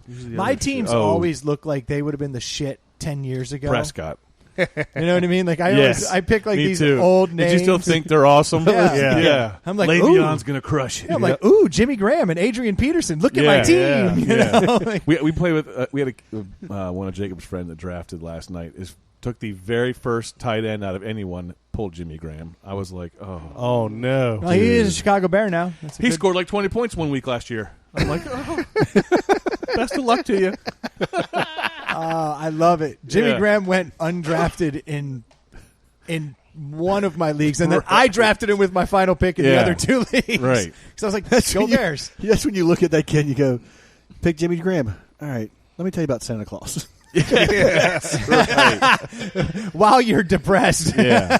my teams always look like they would have been the shit 10 years ago. Prescott. You know what I mean? Like Yes. I pick like Me these too. old names. Did you still think they're awesome? Yeah. Yeah. I'm like, Le'Veon's ooh. going to crush it. Yeah, I'm like, ooh, Jimmy Graham and Adrian Peterson. Look at my team. Yeah, you yeah. know? Like, we play with we had one of Jacob's friends that drafted last night took the very first tight end out of anyone, pulled Jimmy Graham. I was like, Oh, no. well, he is a Chicago Bear now. That's a he good- scored like 20 points 1 week last year. I'm like, best of luck to you. I love it. Jimmy Yeah. Graham went undrafted in one of my leagues, and then I drafted him with my final pick in the other 2 leagues. Right. Because I was like, go Bears. That's when you look at that kid and you go, pick Jimmy Graham. All right, let me tell you about Santa Claus. While you're depressed. Yeah.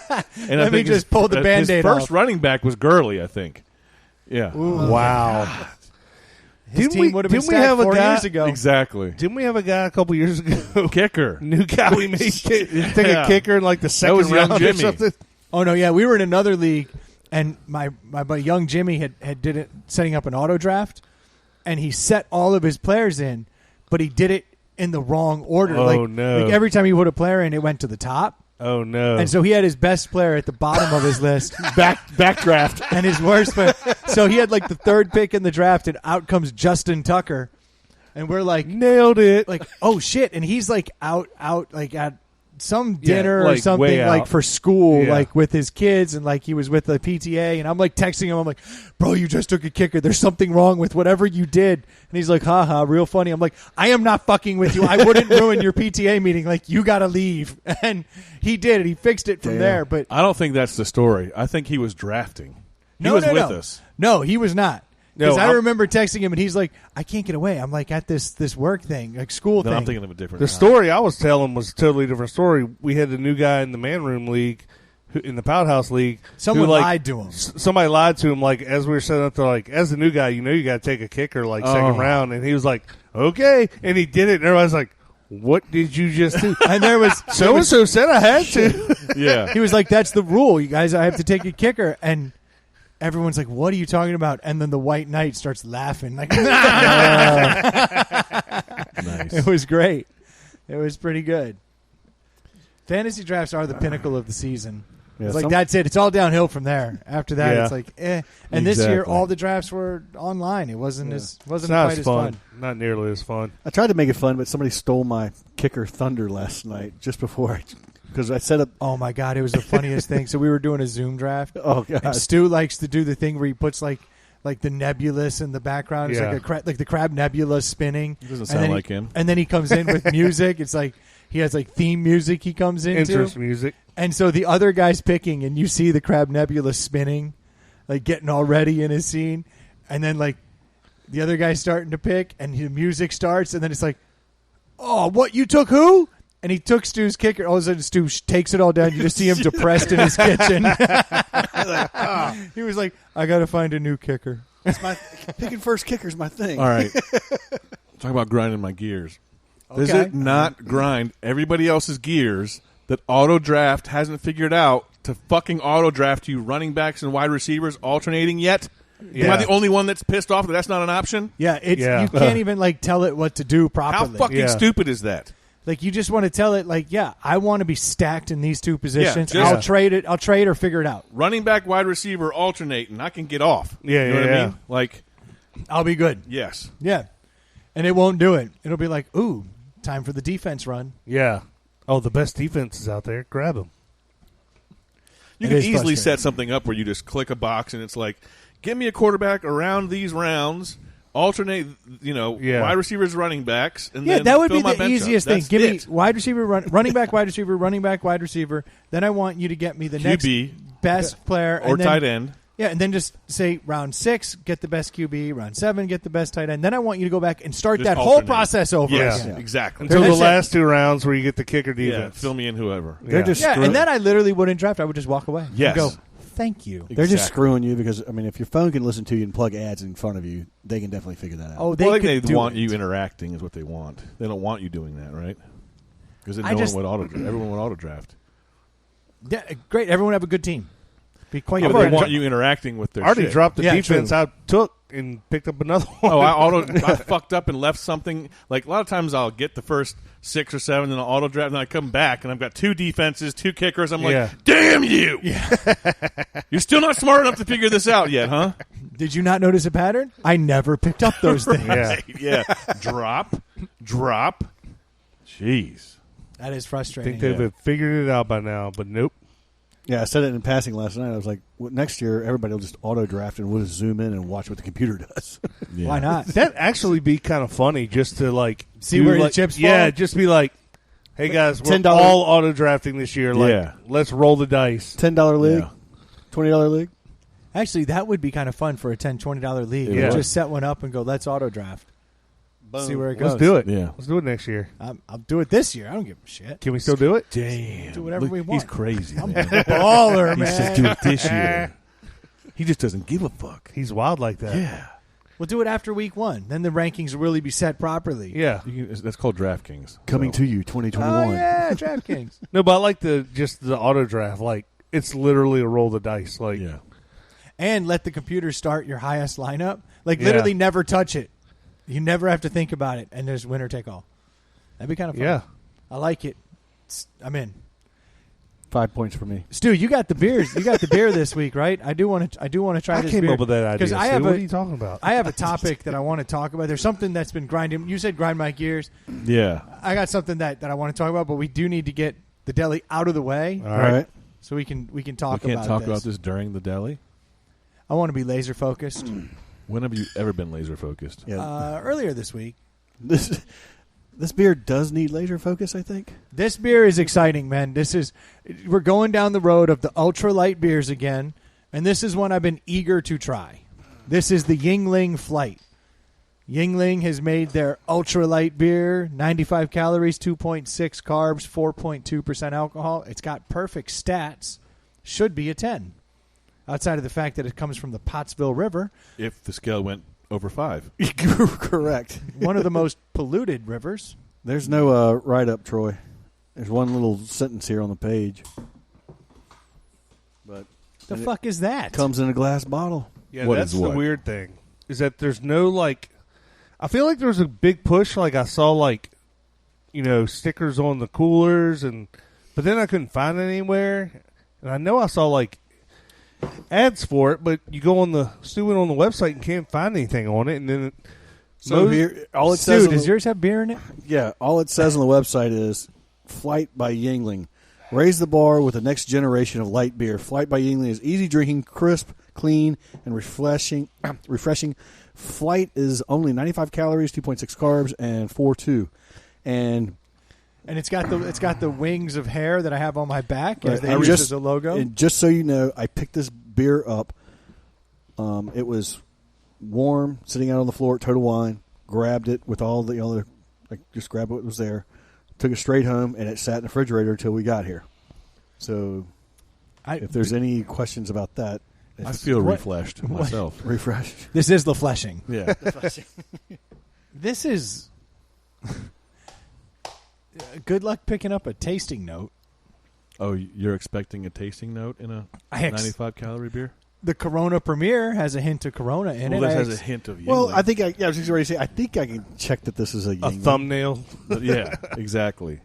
And Let me just pull the Band-Aid his first off. running back was Gurley, I think. Yeah. Ooh. Wow. His team would have been stacked 4 years ago. Exactly. Didn't we have a guy a couple years ago? Kicker. New guy we made take a kicker in like the second was round young or Jimmy. something. Oh, no, yeah. We were in another league, and my buddy young Jimmy had did it setting up an auto draft, and he set all of his players in, but he did it in the wrong order. Oh, no. Like every time he put a player in, it went to the top. Oh, no. And so he had his best player at the bottom of his list. Backdraft. And his worst player. So he had like the third pick in the draft, and out comes Justin Tucker. And we're like, nailed it. like, oh shit. And he's like out like at some dinner like or something way out. like for school, Yeah. like with his kids, and like he was with the PTA, and I'm like texting him, I'm like, bro, you just took a kicker. There's something wrong with whatever you did. And he's like, haha, real funny. I'm like, I am not fucking with you. I wouldn't ruin your PTA meeting. Like, you gotta leave. And he did, and he fixed it from there. But I don't think that's the story. I think he was drafting. He no, was no, with no. us. No, he was not. Because No, I I'm- remember texting him, and he's like, I can't get away. I'm like at this work thing, like school Then thing. I'm thinking of a different The guy. story I was telling was a totally different story. We had a new guy in the Man Room League, in the Pout House League. Someone who, like, lied to him. Somebody lied to him, like, as we were setting up, they're like, as the new guy, you know you got to take a kicker, like, second round. And he was like, okay. And he did it, and everybody's like, what did you just do? And there was So-and-so said I had to. Yeah. he was like, that's the rule, you guys. I have to take a kicker. And everyone's like, what are you talking about? And then the White Knight starts laughing. Like, Nice. it was great. It was pretty good. Fantasy drafts are the pinnacle of the season. Yeah, It's like, that's it. It's all downhill from there. After that, Yeah. it's like, eh. And this year, Exactly. all the drafts were online. It wasn't It's wasn't not quite as as fun. fun. Not nearly as fun. I tried to make it fun, but somebody stole my kicker thunder last night just before because I set up. Oh my god, it was the funniest thing. So we were doing a Zoom draft. Oh god, And Stu likes to do the thing where he puts like the nebulous in the background. It's Yeah. like like the crab nebula spinning. Doesn't And sound then like him. And then he comes in with music. It's like he has like theme music he comes into. Interest music. And so the other guy's picking, and you see the crab nebula spinning, like getting all ready in his scene. And then like the other guy's starting to pick, and the music starts, and then it's like, oh, what, you took who? And he took Stu's kicker. All of a sudden, Stu takes it all down. You just see him depressed in his kitchen. He was like, I got to find a new kicker. it's my picking first kicker is my thing. All right. Talk about grinding my gears. Does Okay. it not grind everybody else's gears that auto draft hasn't figured out to fucking auto draft you running backs and wide receivers alternating yet? Am I the only one that's pissed off that that's not an option? Yeah, it's Yeah. you can't even like tell it what to do How properly. fucking Yeah. stupid is that? Like you just want to tell it like, yeah, I want to be stacked in these two positions. just- I'll trade it. I'll trade or figure it out. Running back, wide receiver, alternating. I can get off. Yeah, you know yeah, what I yeah. mean? Like, I'll be good. yes. Yeah, and it won't do it. It'll be like, ooh, time for the defense run. Yeah. Oh, the best defense is out there. Grab them. You It can is easily frustrating. set something up where you just click a box and it's like, give me a quarterback around these rounds, alternate, Yeah. wide receivers, running backs, and Yeah, then that would fill be my the bench up. easiest thing. That's Give me it. wide receiver, running back, wide receiver, running back, wide receiver. Then I want you to get me the QB. next best player or and then, tight end. Yeah, and then just say round 6, get the best QB. Round 7, get the best tight end. Then I want you to go back and start Just that whole alternate. process over Yes, again. exactly. Until the That's it. last two rounds where you get the kicker Yeah, defense. fill me in whoever. They're just Yeah, screwing, and then I literally wouldn't draft. I would just walk away. Yes. And go, thank you. they're just Exactly. screwing you because I mean, if your phone can listen to you and plug ads in front of you, they can definitely figure that out. Oh, they Well, I could think they do want it. you interacting is what they want. They don't want you doing that, right? Because then I no just- one would auto draft. Everyone would auto draft. Yeah, great. Everyone have a good team. Be quite Yeah, good. but they already want dro- you interacting with their I already shit. dropped the Yeah, defense true. I took and picked up another one. Oh, I fucked up and left something. Like a lot of times, I'll get the first 6 or 7, then I'll auto draft, and then I come back and I've got 2 defenses, 2 kickers. I'm like, Yeah. damn you! Yeah. You're still not smart enough to figure this out yet, huh? Did you not notice a pattern? I never picked up those things. Yeah. Yeah. Drop. Jeez. That is I frustrating. think they've figured it out by now, but nope. Yeah, I said it in passing last night. I was like, well, next year everybody will just auto draft and we'll just zoom in and watch what the computer does. Yeah. Why not? That'd actually be kind of funny just to like See do, where the like, chips fall? Yeah, just be like, Hey guys, we're $10 all auto drafting this year. Like, Yeah. let's roll the dice. $10 league, Yeah. $20 league. Actually, that would be kind of fun for a $10, $20 league. Yeah. Just set one up and go, let's auto draft. See where it goes. Let's do it. Yeah. Let's do it next year. I'll do it this year. I don't give a shit. Can we still do it? Damn. Do whatever we want. He's crazy, I'm man. a baller, He says man. do it this year. He just doesn't give a fuck. He's wild like that. Yeah. We'll do it after week 1. Then the rankings will really be set properly. Yeah. That's called DraftKings. Coming to you 2021. Oh, yeah, DraftKings. No, but I like the auto draft. Like, it's literally a roll the dice. Like, Yeah. And let the computer start your highest lineup. Like, Yeah. literally never touch it. You never have to think about it, and there's winner take all. That'd be kind of fun. yeah. I like it. I'm in. 5 points for me. Stu, you got the beers. You got the beer this week, right? I do want to try I this came beer. up with that idea. 'Cause I Stu. have what a- are you talking about? I have a topic that I want to talk about. There's something that's been grinding. You said grind my gears. Yeah. I got something that I want to talk about, but we do need to get the deli out of the way All right. so we can talk We about can't talk this. about this during the deli. I want to be laser focused. When have you ever been laser focused? Yeah. Earlier this week, This beer does need laser focus, I think. this beer is exciting, man. We're going down the road of the ultralight beers again, and this is one I've been eager to try. This is the Yingling Flight. Yingling has made their ultralight beer, 95 calories, 2.6 carbs, 4.2% alcohol. It's got perfect stats. Should be a 10. Outside of the fact that it comes from the Pottsville River, If the scale went over 5. Correct. one of the most polluted rivers. There's no write-up, Troy. There's one little sentence here on the page. But The and fuck is that? it comes in a glass bottle. Yeah, What that's is the what? weird thing. Is that there's no, like... I feel like there was a big push. Like, I saw, like, stickers on the coolers, but then I couldn't find it anywhere. And I know I saw, like, ads for it, but you go on the website and can't find anything on it, and then Here, all it says. Stu, on does the- yours have beer in it? Yeah, all it says on the website is Flight by Yingling. Raise the bar with the next generation of light beer. Flight by Yingling is easy drinking, crisp, clean, and refreshing. Flight is only 95 calories, 2.6 carbs, and 4.2. And And it's got the wings of hair that I have on my back as they and use as a logo. And just so you know, I picked this beer up. It was warm, sitting out on the floor at Total Wine. Grabbed it with all the other, just grabbed what was there. Took it straight home, and it sat in the refrigerator until we got here. So, if there's any questions about that, I feel refreshed myself. refresh. This is the fleshing. Yeah. This is good luck picking up a tasting note. Oh, you're expecting a tasting note in a I ex- 95 calorie beer? The Corona Premier has a hint of Corona in Well, it. this I has ex- a hint of Yingling. Well, I think I was just ready to say. I think I can check that this is a a Yingling. thumbnail. But yeah, exactly.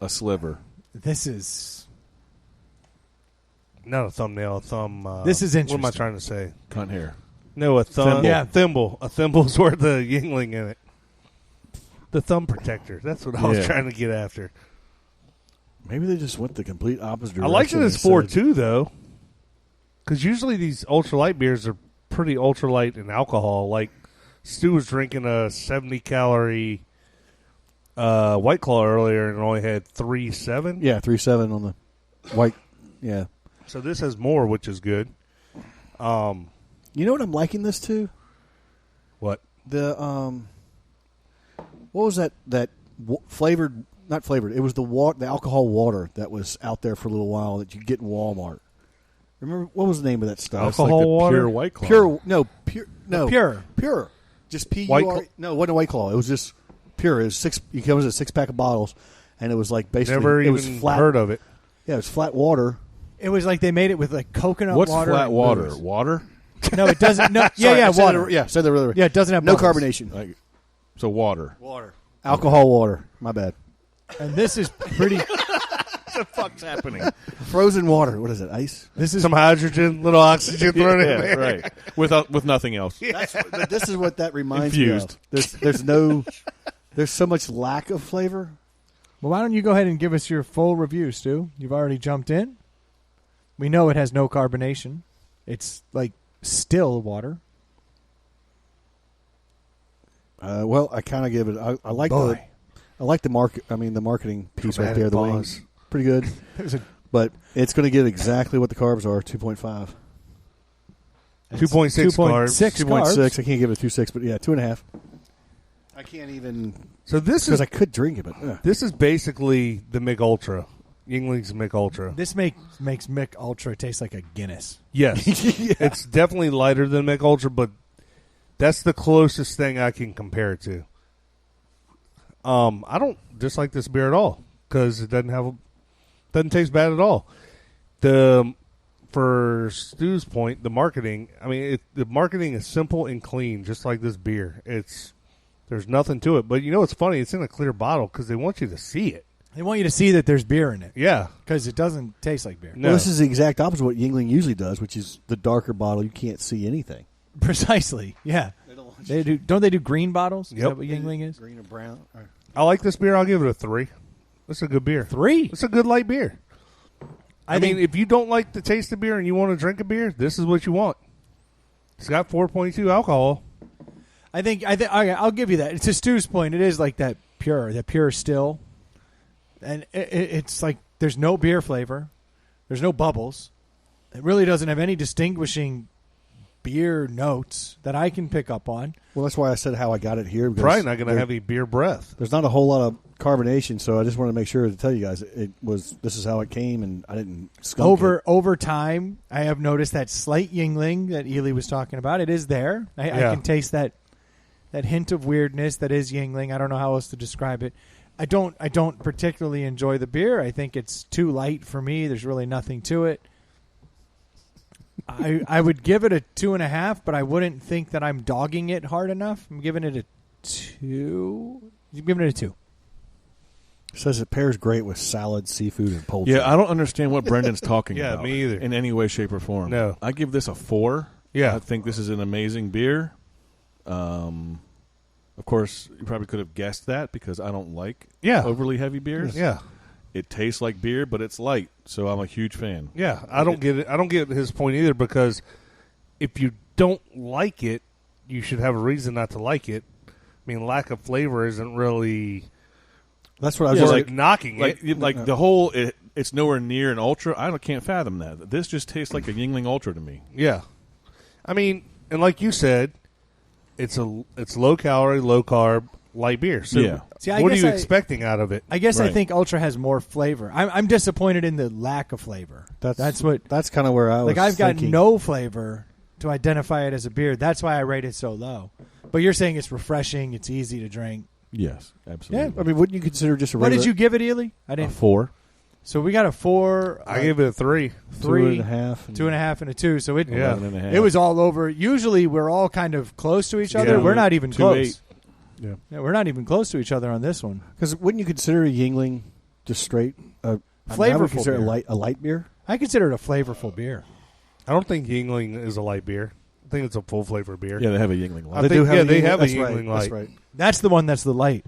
A sliver. This is Not a thumbnail, a thumb. This is What am I interesting. trying to say? Cunt hair. No, a thumb. Thimble. Yeah, thimble. A thimble's worth of Yingling in it. The thumb protector. That's what I was Yeah. trying to get after. Maybe they just went the complete opposite direction. I like that it's and said- 4.2, though. Because usually these ultralight beers are pretty ultralight in alcohol. Like, Stu was drinking a 70-calorie White Claw earlier and only had 3.7. Yeah, 3.7 on the white. Yeah. So this has more, which is good. You know what I'm liking this to? What? The what was that flavored? Not flavored. It was the alcohol water that was out there for a little while that you get in Walmart. Remember what was the name of that stuff? That's like Alcohol the water? pure White Claw. Pure. Just PUR. White Claw? No, it wasn't a White Claw. It was just pure. It was six. It comes in a 6-pack of bottles, and it was like basically Never it even was flat. heard of it. Yeah, it was flat water. it was like they made it with like coconut What's water. flat and water? booze. Water? No, it doesn't. No, Sorry, I said water. that- said that really. Yeah, it doesn't have no bubbles. carbonation. Like, so water. Water. Alcohol water. My bad. And this is pretty. What the fuck's happening? Frozen water. What is it? Ice. This is Some hydrogen, little oxygen thrown in there. right. With nothing else. But this is what that reminds Infused. me of. There's so much lack of flavor. Well, why don't you go ahead and give us your full review, Stu? You've already jumped in. We know it has no carbonation. It's like still water. Well, I kind of give it. I like Boy. I like the marketing piece right there. The Dramatic wings, pretty good. But it's going to get exactly what the carbs are, 2.5. 2.6 carbs. 2.6. I can't give it a 2.6, but yeah, 2.5. I can't even. So this because is I could drink it, but this is basically the Mick Ultra, Yuengling's Mick Ultra. This makes Mick Ultra taste like a Guinness. Yes, it's definitely lighter than Mick Ultra, but that's the closest thing I can compare it to. I don't dislike this beer at all because it doesn't taste bad at all. For Stu's point, the marketing. I mean, the marketing is simple and clean, just like this beer. There's nothing to it. But you know what's funny? It's in a clear bottle because they want you to see it. They want you to see that there's beer in it. Yeah. Because it doesn't taste like beer. No. Well, this is the exact opposite of what Yuengling usually does, which is the darker bottle. You can't see anything. Precisely. Yeah. Don't they do green bottles? Is Yep. that what Yuengling is? Green or brown. I like this beer. I'll give it a 3. It's a good beer. 3? It's a good light beer. I mean, if you don't like the taste of beer and you want to drink a beer, this is what you want. It's got 4.2 alcohol. I think I'll give you that. To Stu's point, it is like that pure still. And it's like there's no beer flavor. There's no bubbles. It really doesn't have any distinguishing beer notes that I can pick up on. Well, that's why I said how I got it here. Probably not going to have any beer breath. There's not a whole lot of carbonation, so I just wanted to make sure to tell you guys this is how it came, and I didn't skunk it. Over time, I have noticed that slight Yuengling that Ely was talking about. It is there. I can taste that hint of weirdness that is Yuengling. I don't know how else to describe it. I don't particularly enjoy the beer. I think it's too light for me. There's really nothing to it. I would give it a 2.5, but I wouldn't think that I'm dogging it hard enough. I'm giving it a 2. I'm giving it a 2. It says it pairs great with salad, seafood, and poultry. Yeah, I don't understand what Brendan's talking about. Yeah, me either. In any way, shape, or form. No. I give this a 4. Yeah. I think this is an amazing beer. Of course, you probably could have guessed that because I don't like overly heavy beers. Yeah. It tastes like beer, but it's light, so I'm a huge fan. Yeah, I don't get it. I don't get his point either because if you don't like it, you should have a reason not to like it. I mean, lack of flavor isn't really. That's what I was Yeah, like knocking like, it. Like the whole, it's nowhere near an Ultra. I can't fathom that. This just tastes like a Yuengling Ultra to me. Yeah, I mean, and like you said, it's low calorie, low carb, light beer. So Yeah. See, I what are guess you expecting out of it? I guess I Right. think Ultra has more flavor. I'm disappointed in the lack of flavor. That's kind of where I was. like. I've got thinking. no flavor to identify it as a beer. That's why I rate it so low. But you're saying it's refreshing. It's easy to drink. Yes, absolutely. I mean, wouldn't you consider just a What regular? did you give it, Ely? I A didn't. 4. So we got a 4. I gave it a 3. 3, 2.5, 2.5, and a 2. So it 11.5. it was all over. Usually we're all kind of close to each other. Yeah. We're not even 2.8. close. Yeah. Yeah, we're not even close to each other on this one. Because wouldn't you consider a Yuengling just straight I would Flavorful consider beer. a light beer? I consider it a flavorful beer. I don't think Yuengling is a light beer. I think it's a full flavor beer. Yeah, they have a Yuengling Light. I They think- do have yeah, a they Yuengling- have a that's Yuengling right, light. That's right. That's the one that's the light.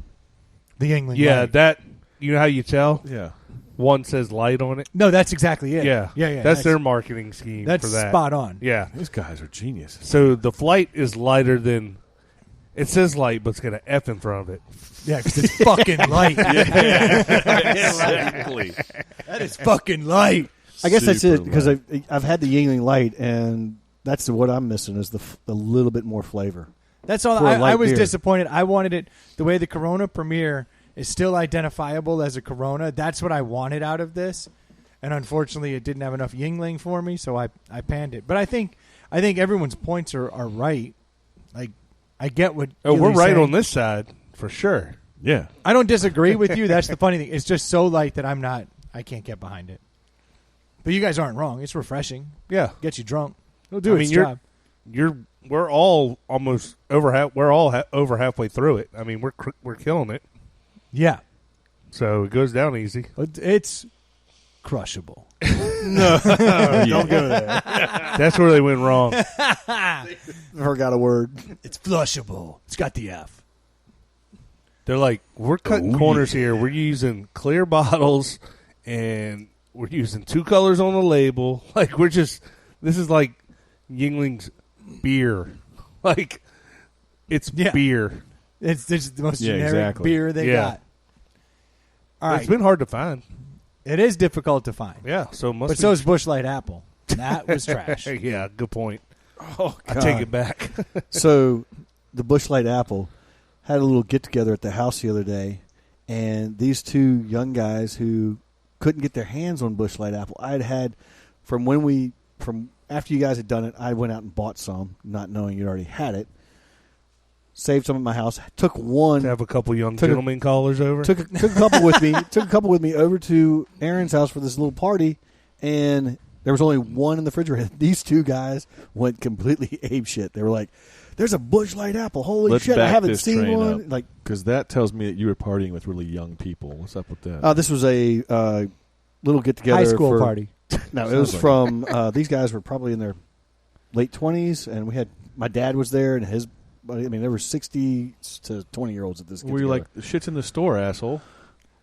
The Yuengling Yeah, light. that. You know how you tell? Yeah. One says light on it. No, that's exactly it. Yeah, Yeah. That's their marketing scheme. That's for that. spot on. Yeah. These guys are geniuses. So the flight is lighter than. It says light, but it's got an F in front of it. Yeah, because it's fucking light. Exactly. That is fucking light. I guess that's Super it because light. I've had the Yuengling Light, and that's what I'm missing is the little bit more flavor. That's all. For a I light was beer. disappointed. I wanted it the way the Corona Premier is still identifiable as a Corona. That's what I wanted out of this, and unfortunately, it didn't have enough Yuengling for me, so I panned it. But I think everyone's points are right. Like I get what. Oh, we're Ely's right saying. on this side for sure. Yeah. I don't disagree with you. That's the funny thing. It's just so light that I can't get behind it. But you guys aren't wrong. It's refreshing. Yeah. Gets you drunk. It'll do I its mean, job. We're all almost over half. We're all over halfway through it. I mean, we're killing it. Yeah. So it goes down easy. It's crushable. Don't go there. That's where they went wrong. Forgot a word. It's flushable. It's got the F. They're like, we're cutting corners here. We're using clear bottles, and we're using 2 colors on the label. Like this is like Yuengling's beer. Like it's Yeah. beer. It's the most generic exactly. beer they got. All right. It's been hard to find. It is difficult to find. Yeah, so it must But be. so is Busch Light Apple. That was trash. Yeah, good point. Oh, I take it back. So the Busch Light Apple had a little get-together at the house the other day, and these two young guys who couldn't get their hands on Busch Light Apple, I had from after you guys had done it, I went out and bought some, not knowing you already had it. Saved some at my house. Took one. To have a couple young gentlemen callers over. Took a couple with me. Took a couple with me over to Aaron's house for this little party, and there was only one in the refrigerator. These two guys went completely apeshit. They were like, "There's a Busch Light Apple. Holy Let's shit! I back haven't this seen train one." up. Like, because that tells me that you were partying with really young people. What's up with that? this was a little get together. High school party. No, it was from these guys were probably in their late 20s, and we had my dad was there, and his. I mean, there were 60 to 20-year-olds at this. Were you like, the shit's in the store, asshole?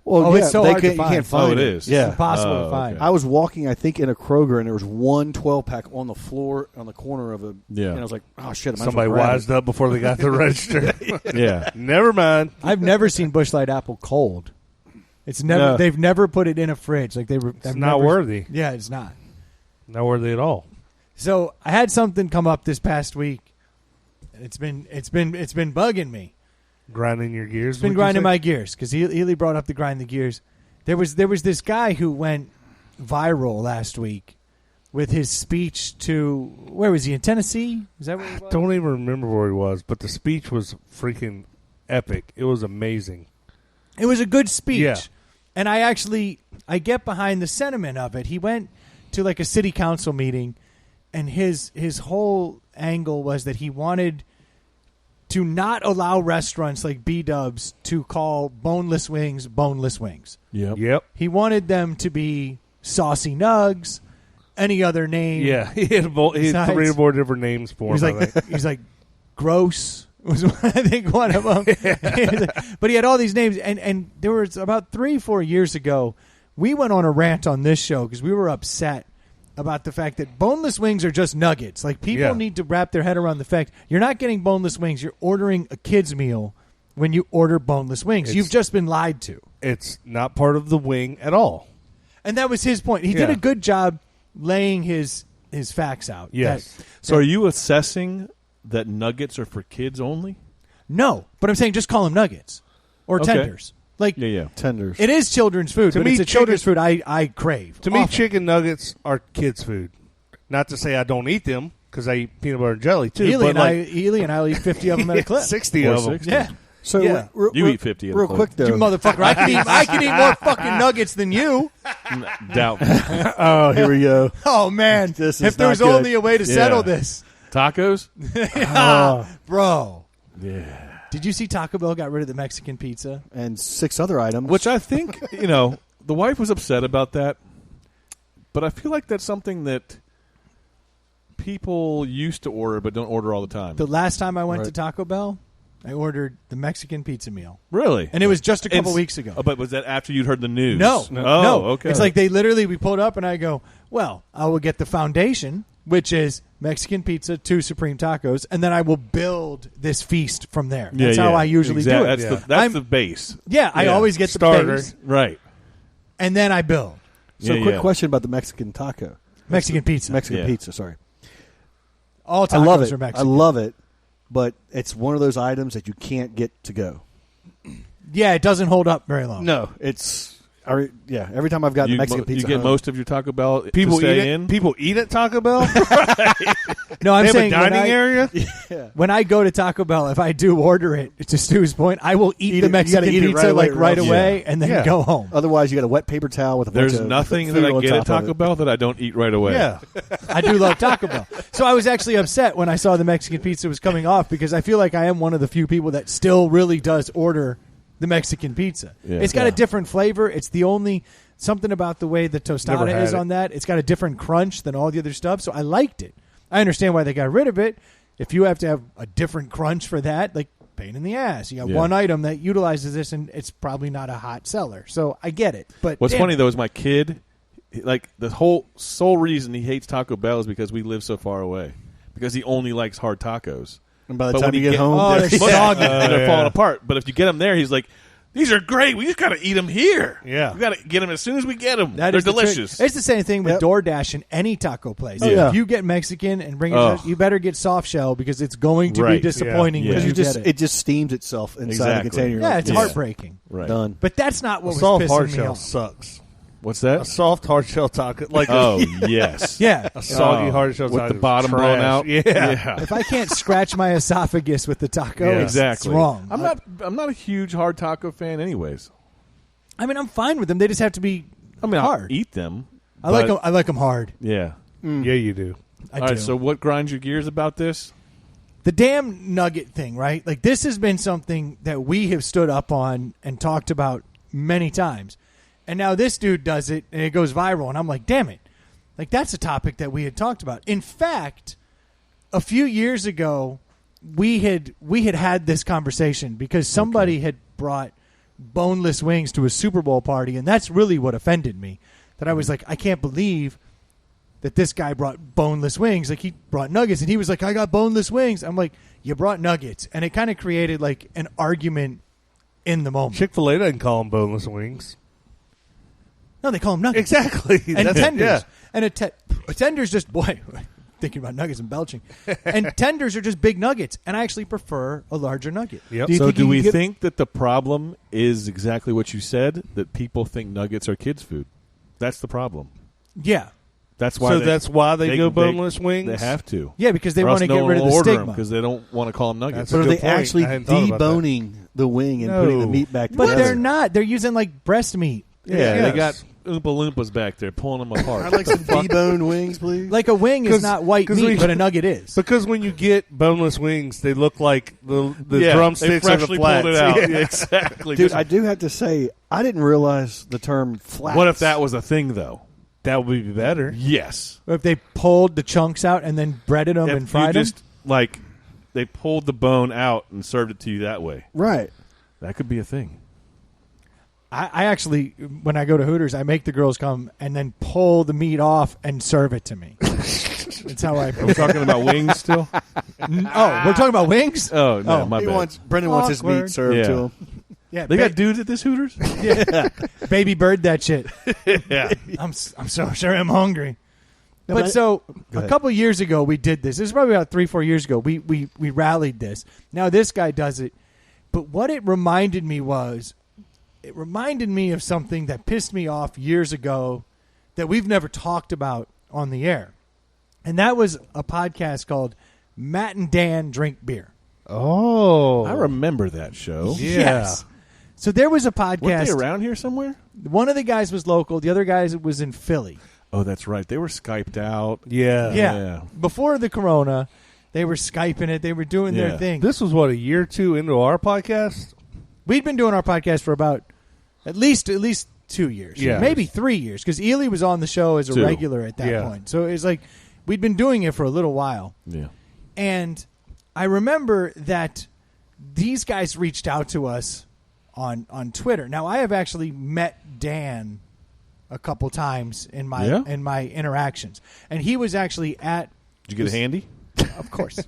Well, yeah, it's so they hard to can't, find. you can't find it it. is. Yeah, It's impossible to find. Okay. I was walking, I think, in a Kroger, and there was one 12-pack on the floor on the corner of a. Yeah. And I was like, "Oh shit!" I might as Somebody well grab wised up before they got the register. Yeah. Never mind. I've never seen Busch Light Apple cold. It's never. No. They've never put it in a fridge. Like It's not worthy. Yeah, it's not. Not worthy at all. So I had something come up this past week. It's been bugging me. Grinding your gears. It's been grinding my gears because Ely brought up the grind the gears. There was this guy who went viral last week with his speech to, where was he, in Tennessee? Is that where he was? Don't even remember where he was, but the speech was freaking epic. It was amazing. It was a good speech. Yeah. And I get behind the sentiment of it. He went to like a city council meeting, and his whole angle was that he wanted to not allow restaurants like B-Dubs to call boneless wings. Yep. He wanted them to be Saucy Nugs, any other name. Yeah. He had 3 or 4 different names for him. He's like gross was I think one of them. But he had all these names, and there was about 3-4 years ago, we went on a rant on this show because we were upset about the fact that boneless wings are just nuggets. Like, people need to wrap their head around the fact you're not getting boneless wings. You're ordering a kid's meal when you order boneless wings. You've just been lied to. It's not part of the wing at all. And that was his point. He did a good job laying his facts out. Yes. So are you assessing that nuggets are for kids only? No, but I'm saying just call them nuggets or Okay. tenders. Like, Yeah. tenders. it is children's food, To but me, it's a children's food I crave. To me, often. chicken nuggets are kids' food. Not to say I don't eat them, because I eat peanut butter and jelly, too. Ely but and I'll eat 50 of them at a clip. 60 Or of them. 60. Yeah. So Yeah. You eat 50 at a real clip. quick though. You motherfucker. I can eat more fucking nuggets than you. Doubt. Oh, here we go. Oh, man. This is if there not was good. only a way to settle this. Tacos? Bro. Yeah. Did you see Taco Bell got rid of the Mexican pizza? And 6 other items. Which I think, the wife was upset about that, but I feel like that's something that people used to order but don't order all the time. The last time I went to Right. Taco Bell, I ordered the Mexican pizza meal. Really? And it was just a couple It's- weeks ago. Oh, but was that after you'd heard the news? No. Oh, okay. It's like we pulled up and I go, well, I will get the foundation, which is Mexican pizza, 2 supreme tacos, and then I will build this feast from there. That's how I usually do it. That's the base. Yeah, I Yeah. always get Starter. the base, Right. and then I build. So Yeah, quick yeah. question about the Mexican taco. Mexican pizza. Mexican Yeah. pizza, sorry. All tacos I love it. are Mexican. I love it, but it's one of those items that you can't get to go. Yeah, it doesn't hold up very long. No, it's every time I've gotten You, Mexican pizza, you get home, most of your Taco Bell People to eat stay it. in? People eat at Taco Bell. No, I'm They have a saying dining area. when I go to Taco Bell, if I do order it, to Stu's point, I will eat the it- you Mexican gotta eat it pizza right away, right or else- away and then Yeah. go home. Otherwise, you got a wet paper towel with a bunch There's of nothing food that I on get top at of Taco it. Bell that I don't eat right away. Yeah. I do love Taco Bell. So I was actually upset when I saw the Mexican pizza was coming off because I feel like I am one of the few people that still really does order the Mexican pizza. Yeah. It's got a different flavor. It's the only something about the way the Never tostada had is it. on that. It's got a different crunch than all the other stuff, so I liked it. I understand why they got rid of it. If you have to have a different crunch for that, like, pain in the ass. You got one item that utilizes this, and it's probably not a hot seller. So I get it. But What's funny, though, is my kid, like, the whole sole reason he hates Taco Bell is because we live so far away. Because he only likes hard tacos. And by the But time when you you get get- home, Oh, they're soggy. and they're falling apart. But if you get him there, he's like, These are great. We just got to eat them here. Yeah. We got to get them as soon as we get them. That They're is the trick. delicious. It's the same thing with Yep. DoorDash and any taco place. Oh, yeah. If you get Mexican and bring it, you better get soft shell because it's going to be Right. disappointing Yeah. when you Because get it just steams itself inside Exactly. the container. Yeah, it's Yeah. heartbreaking. Right. Done. But that's not what A was soft pissing hard me shell off. sucks. What's A that? soft hard shell taco, like Oh, yes. Yeah. a soggy Oh, hard shell with taco the bottom is blown trash. out. Yeah. If I can't scratch my esophagus with the taco, Yeah. Exactly. it's wrong. I'm not a huge hard taco fan, anyways. I mean, I'm fine with them. They just have to be I mean, hard. I'll eat them. I like but- them. I like them hard. Yeah. Yeah, you do. I All do. right. So, what grinds your gears about this? The damn nugget thing, right? Like, this has been something that we have stood up on and talked about many times. And now this dude does it, and it goes viral. And I'm like, damn it. Like, that's a topic that we had talked about. In fact, a few years ago, we had this conversation because somebody had brought boneless wings to a Super Bowl party, and that's really what offended me. That I was like, I can't believe that this guy brought boneless wings. Like, he brought nuggets, and he was like, I got boneless wings. I'm like, you brought nuggets. And it kind of created, like, an argument in the moment. Chick-fil-A doesn't call them boneless wings. No, they call them nuggets. Exactly. And That's- tenders. yeah. And a tender's just, boy, thinking about nuggets and belching. And tenders are just big nuggets. And I actually prefer a larger nugget. Yep. you So, think do you we can get- think that the problem is exactly what you said? That people think nuggets are kids' food. That's the problem. Yeah. That's why. So that's why they go boneless They wings? have to. Yeah, because they Or want else to no get one rid of will the order stigma. because they don't want to call them nuggets. That's But a are good they point. actually I hadn't thought about that. deboning the wing and putting the No. meat back But together? they're not. They're using, like, breast meat. Yeah, Yes. they got Oompa Loompas back there pulling them apart. I'd like some deboned wings, please. Like, a wing is 'Cause- not white 'cause meat, we- but a nugget is. Because when you get boneless wings, they look like the Yeah, drumsticks they or the freshly flats. pulled it out. Yeah. Yeah, exactly. Dude, Just- I do have to say, I didn't realize the term flats. what if that was a thing, though? That would be better. Yes. If they pulled the chunks out and then breaded them If and fried you them. just like they pulled the bone out and served it to you that way, Right. that could be a thing. I actually, when I go to Hooters, I make the girls come and then pull the meat off and serve it to me. That's how I. We're talking about wings still. Oh, we're talking about wings? Oh no, Oh, my bad. Brendan wants his Awkward. meat served Yeah. to him. Yeah, They got dudes at this Hooters. baby bird that shit. Yeah. I'm so sure I'm hungry. No, But but- so Go a ahead. couple years ago we did this. This is probably about 3-4 years ago. We rallied this. Now this guy does it. But what it reminded me of something that pissed me off years ago that we've never talked about on the air. And that was a podcast called Matt and Dan Drink Beer. Oh. I remember that show. Yeah. Yes. So there was a Weren't they podcast. around here somewhere? One of the guys was local. The other guys was in Philly. Oh, that's right. They were Skyped out. Yeah. Yeah. Before the corona, they were Skyping it. They were doing Yeah. their thing. This was, what, a year or two into our podcast? We'd been doing our podcast for about at least 2 years. Yeah. Maybe 3 years. Because Ely was on the show as a 2. regular at that Yeah. point. So it was like we'd been doing it for a little while. Yeah. And I remember that these guys reached out to us on Twitter. Now, I have actually met Dan a couple times in my interactions. And he was actually at... Did you get a handy? Of course.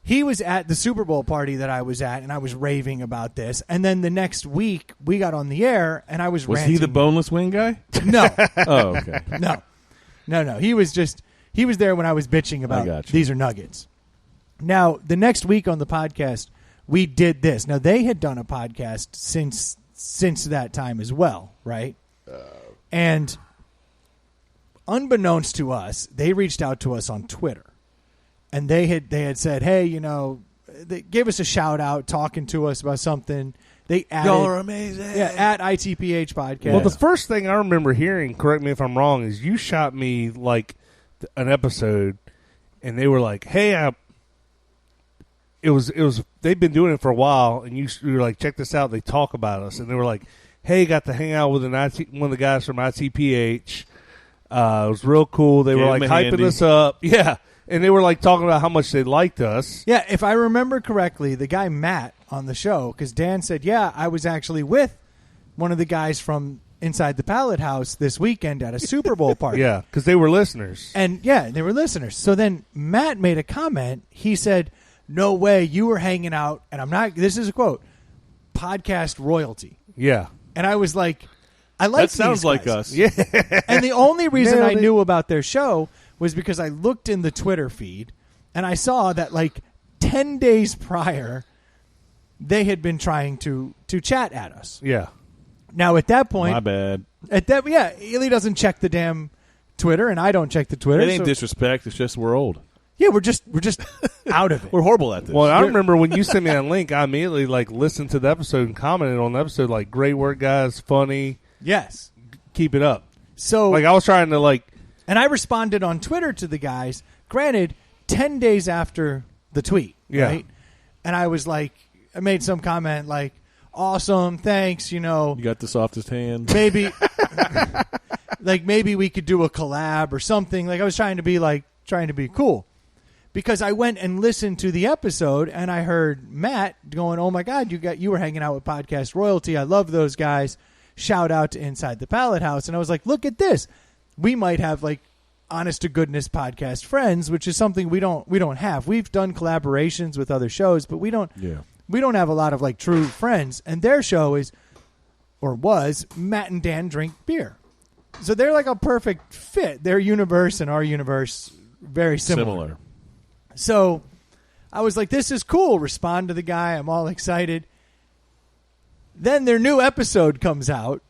He was at the Super Bowl party that I was at, and I was raving about this. And then the next week, we got on the air, and I was Was ranting. he the boneless wing guy? No. Oh, okay. No. He was there when I was bitching about got you. these are nuggets. Now, the next week on the podcast, we did this. Now, they had done a podcast since that time as well, right? And unbeknownst to us, they reached out to us on Twitter. And they had said, hey, they gave us a shout out talking to us about something. They added, Y'all are amazing. yeah, at ITPH podcast. Well, the first thing I remember hearing, correct me if I'm wrong, is you shot me like an episode, and they were like, "Hey, it was they've been doing it for a while, and you were like, check this out." They talk about us, and they were like, "Hey, got to hang out with one of the guys from ITPH. It was real cool." They Gave were him like a hyping handy. us up, yeah, and they were like talking about how much they liked us. Yeah, if I remember correctly, the guy Matt on the show, because Dan said, yeah, I was actually with one of the guys from Inside the Pallet House this weekend at a Super Bowl party. Yeah, because they were listeners. And, yeah, they were listeners. So then Matt made a comment. He said, no way, you were hanging out, and I'm not, this is a quote, podcast royalty. Yeah. And I was like, I like that sounds these like guys. us. Yeah. And the only reason I Nailed it. knew about their show was because I looked in the Twitter feed and I saw that like 10 days prior, they had been trying to chat at us. Yeah. Now at that point, My bad. Ely doesn't check the damn Twitter, and I don't check the Twitter. It ain't so- disrespect. It's just we're old. Yeah, we're just out of it. We're horrible at this. Well, I remember when you sent me that link, I immediately listened to the episode and commented on the episode like, "Great work, guys! Funny, Yes. keep it up." So I was trying to and I responded on Twitter to the guys. Granted, 10 days after the tweet, Yeah. right? And I was like, I made some comment like, "Awesome, thanks." you got the softest hand. Maybe, maybe we could do a collab or something. Like I was trying to be cool. Because I went and listened to the episode and I heard Matt going, "Oh my God, you were hanging out with Podcast Royalty. I love those guys. Shout out to Inside the Pallet House." And I was like, "Look at this. We might have honest to goodness podcast friends, which is something we don't have. We've done collaborations with other shows, but we don't have a lot of true friends. And their show was Matt and Dan Drink Beer. So they're like a perfect fit. Their universe and our universe very similar. So I was like, this is cool. Respond to the guy. I'm all excited. Then their new episode comes out,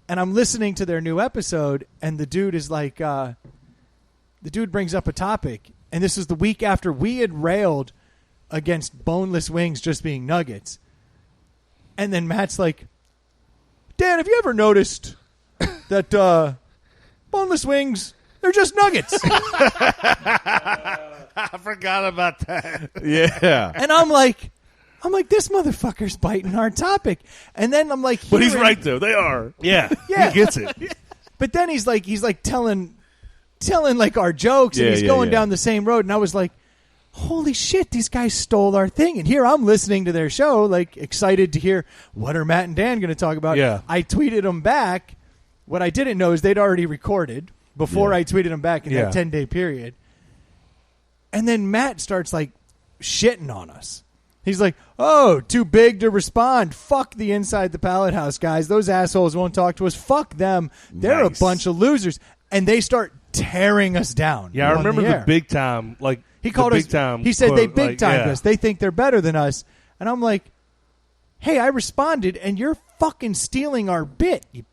and I'm listening to their new episode, and the dude is like, the dude brings up a topic, and this is the week after we had railed against boneless wings just being nuggets. And then Matt's like, "Dan, have you ever noticed that boneless wings, they're just nuggets?" I forgot about that. Yeah. And I'm like, this motherfucker's biting our topic. And then I'm like, But he's hearing- right, though. They are. Yeah, Yeah. he gets it. But then he's telling our jokes, and Yeah, he's yeah, going yeah. down the same road. And I was like, holy shit, these guys stole our thing. And here I'm listening to their show, excited to hear what are Matt and Dan going to talk about. Yeah. I tweeted them back. What I didn't know is they'd already recorded before Yeah. I tweeted them back in Yeah. that 10-day period. And then Matt starts shitting on us. He's like, "Oh, too big to respond. Fuck the Inside the Pallet House guys. Those assholes won't talk to us. Fuck them. They're Nice. a bunch of losers." And they start tearing us down. Yeah, I on remember the the air. big time. He called the us big time. He said they quote, big timed yeah. us. They think they're better than us. And I'm like, "Hey, I responded, and you're fucking stealing our bit, you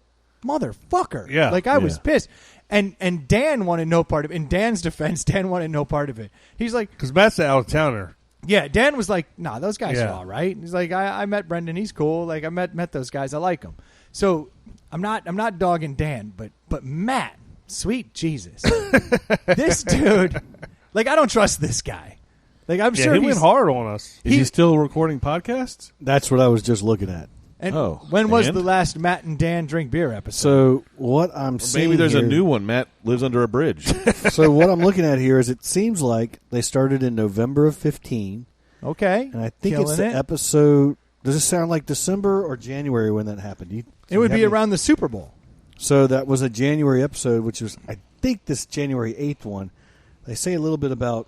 motherfucker." Yeah. I was Yeah. pissed. And Dan wanted no part of it. In Dan's defense, Dan wanted no part of it. He's like, Because Matt's an out-of-towner. yeah, Dan was like, "Nah, those guys Yeah. are all right." He's like, I met Brendan. He's cool. I met those guys. I like them. So I'm not dogging Dan, but Matt, sweet Jesus, this dude, I don't trust this guy. I'm Yeah, sure he he's went hard on us. Is he still recording podcasts? That's what I was just looking at. And Oh, when was and? the last Matt and Dan Drink Beer episode? So what I'm seeing Maybe there's a here- new one. Matt lives under a bridge. So what I'm looking at here is it seems like they started in November of 15, Okay, and I think Killing it's the it. episode. Does it sound like December or January when that happened? Do It would you be have any- around the Super Bowl. So that was a January episode, which was I think this January 8th one. They say a little bit about.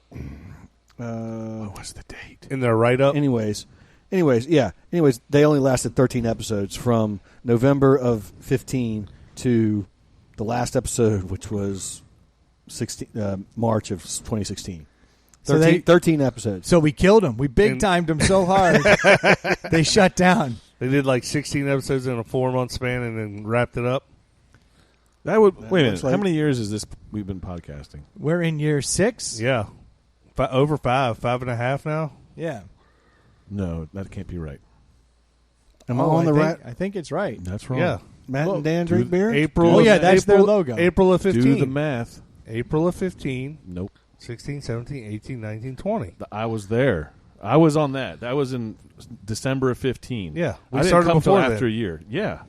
What's the date? In their write-up. Anyways, they only lasted 13 episodes from November of 15 to the last episode, which was March of 2016. So 13 episodes. So we killed them. We big timed them so hard they shut down. They did 16 episodes in a 4-month span and then wrapped it up. That would That wait a minute. looks like- How many years is this we've been podcasting? We're in year 6. Yeah. Over 5.5 now. Yeah. No, that can't be right. Am I on the right? I think it's right. That's wrong. Yeah. Matt Well, and Dan drink beer? April. Oh, of- yeah, that's their April- logo. April of 15. Do the math. April of 15. Nope. 16, 17, 18, 19, 20. I was there. I was on that. That was in December of 15. Yeah, we I didn't started come till before after then. a year. Yeah.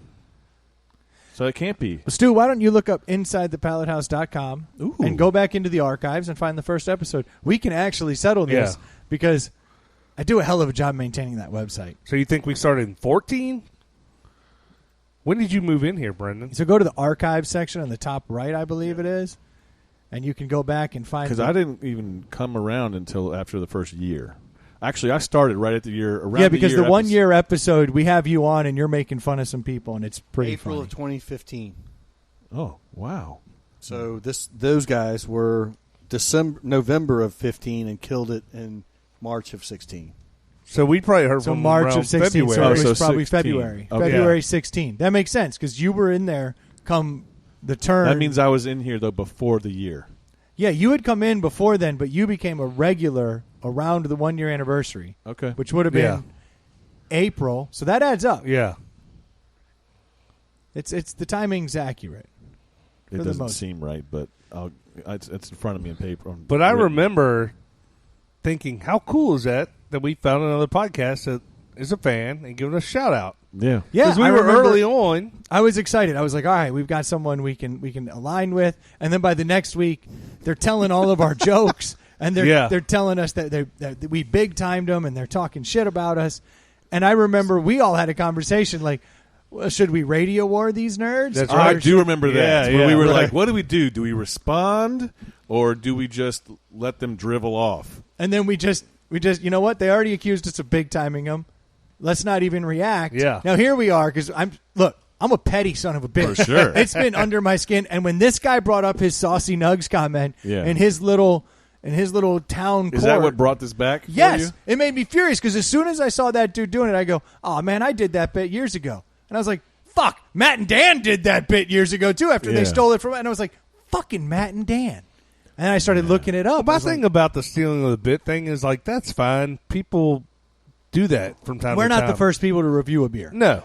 So it can't be. Stu, why don't you look up InsideThePalletHouse.com Ooh. and go back into the archives and find the first episode. We can actually settle this because I do a hell of a job maintaining that website. So you think we started in 14? When did you move in here, Brendan? So go to the archive section on the top right, I believe it is, and you can go back and find. Because I didn't even come around until after the first year. Actually, I started right at the year around. Yeah, because the 1 year episode. episode we have you on and you're making fun of some people and it's pretty April funny. of 2015. Oh wow! So those guys were November of 15 and killed it in March of 16. So we probably heard So from March around of 16, February. so it was so probably 16. February. Okay. February 16. That makes sense because you were in there come the turn. That means I was in here though before the year. Yeah, you had come in before then, but you became a regular around the 1 year anniversary. Okay. Which would have been April. So that adds up. Yeah. It's the timing's accurate. It For the doesn't most. seem right, but it's in front of me in paper. But I written. remember thinking, how cool is that we found another podcast that is a fan and giving us a shout out. Yeah. Yeah, Because we I were remember- early on. I was excited. I was like, all right, we've got someone we can align with. And then by the next week, they're telling all of our jokes, and they're telling us that we big timed them, and they're talking shit about us. And I remember we all had a conversation like, well, should we radio war these nerds? That's Or right. I do remember that. Yeah, When we were right. like, what do we do? Do we respond or do we just let them drivel off? And then we just you know what? They already accused us of big timing them. Let's not even react. Yeah. Now here we are because I'm a petty son of a bitch. For sure. It's been under my skin. And when this guy brought up his Saucy Nugs comment Yeah. in his little town Is court, that what brought this back? for yes, you? it made me furious because as soon as I saw that dude doing it, I go, "Oh man, I did that bit years ago." And I was like, "Fuck, Matt and Dan did that bit years ago too." After they Yeah. stole it from, and I was like, "Fucking Matt and Dan." And I started looking it up. My I was thing like, about the stealing of the bit thing is like, that's fine. People do that from time we're to not time. the first people to review a beer. No.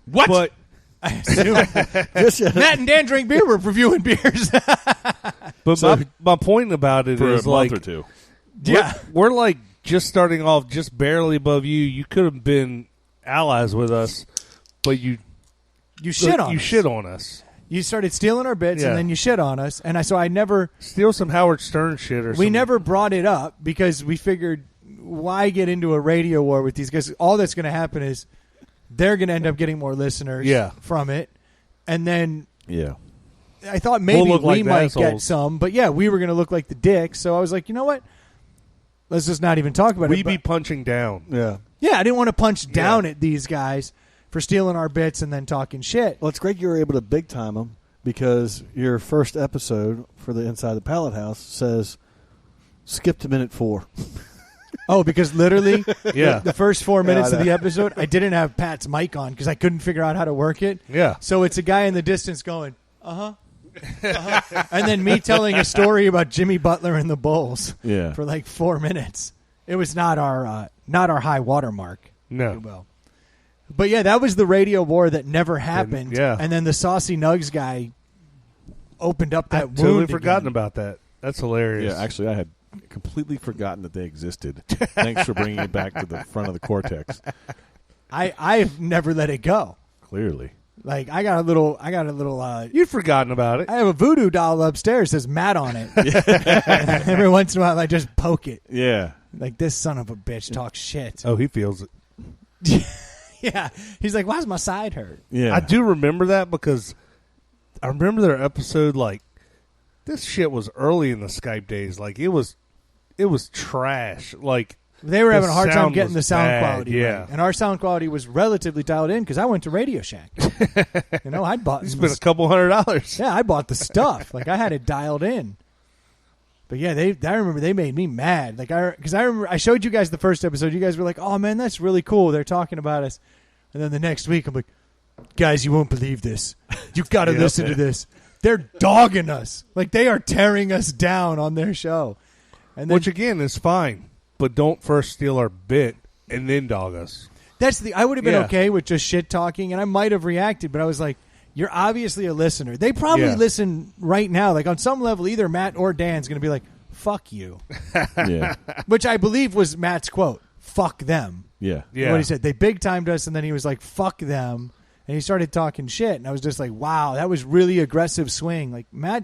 What? But I assume Matt and Dan drink beer. We're reviewing beers. my point about it for is a like, month or two. Yeah. we're like just starting off just barely above you. You could have been allies with us, but you shit on us. shit on us. You started stealing our bits, Yeah. and then you shit on us. And so I never, Steal some Howard Stern shit or we something. never brought it up because we figured, why get into a radio war with these guys? All that's going to happen is they're going to end up getting more listeners from it. And then Yeah. I thought maybe We'll look like we the might assholes. get some, but yeah, we were going to look like the dicks. So I was like, you know what? Let's just not even talk about We it. be But- punching down. Yeah. yeah, I didn't want to punch down at these guys for stealing our bits and then talking shit. Well, it's great you were able to big time them because your first episode for the Inside the Pallet House says skip to minute 4. Oh, because literally Yeah. the first 4 minutes I of the know. episode, I didn't have Pat's mic on because I couldn't figure out how to work it. Yeah. So it's a guy in the distance going, uh-huh. And then me telling a story about Jimmy Butler and the Bulls Yeah. for like 4 minutes. It was not our high watermark. If you No. will. But yeah, that was the radio war that never happened. yeah. And then the Saucy Nugs guy opened up that I've wound. totally forgotten again. about that. That's hilarious. Yeah, actually, I had completely forgotten that they existed. Thanks for bringing it back to the front of the cortex. I've never let it go. Clearly. Like I got a little You'd forgotten about it. I have a voodoo doll upstairs that says Matt on it. And every once in a while I just poke it. Yeah. Like this son of a bitch talks shit. Oh, he feels it. Yeah. He's like, why's my side hurt? Yeah. I do remember that because I remember their episode. Like, this shit was early in the Skype days. Like, it was trash. Like, They were The having a hard time sound getting was the sound bad, quality yeah. right. And our sound quality was relatively dialed in because I went to Radio Shack. You know, I'd bought you spent a couple $100. yeah, I bought the stuff. Like I had it dialed in. But yeah, I remember they made me mad. Like because I remember I showed you guys the first episode. You guys were like, "Oh man, that's really cool." They're talking about us. And then the next week, I'm like, "Guys, you won't believe this. You got to Yep. listen to this. They're dogging us. Like they are tearing us down on their show." And then, Which, again, is fine. But don't first steal our bit and then dog us. I would have been Yeah. okay with just shit talking, and I might have reacted, but I was like, you're obviously a listener. They probably Yeah. listen right now. Like on some level, either Matt or Dan's going to be like, fuck you. Yeah. Which I believe was Matt's quote, fuck them. Yeah. Yeah. What he said. They big timed us, and then he was like, fuck them. And he started talking shit, and I was just like, wow, that was really aggressive swing. Like, Matt,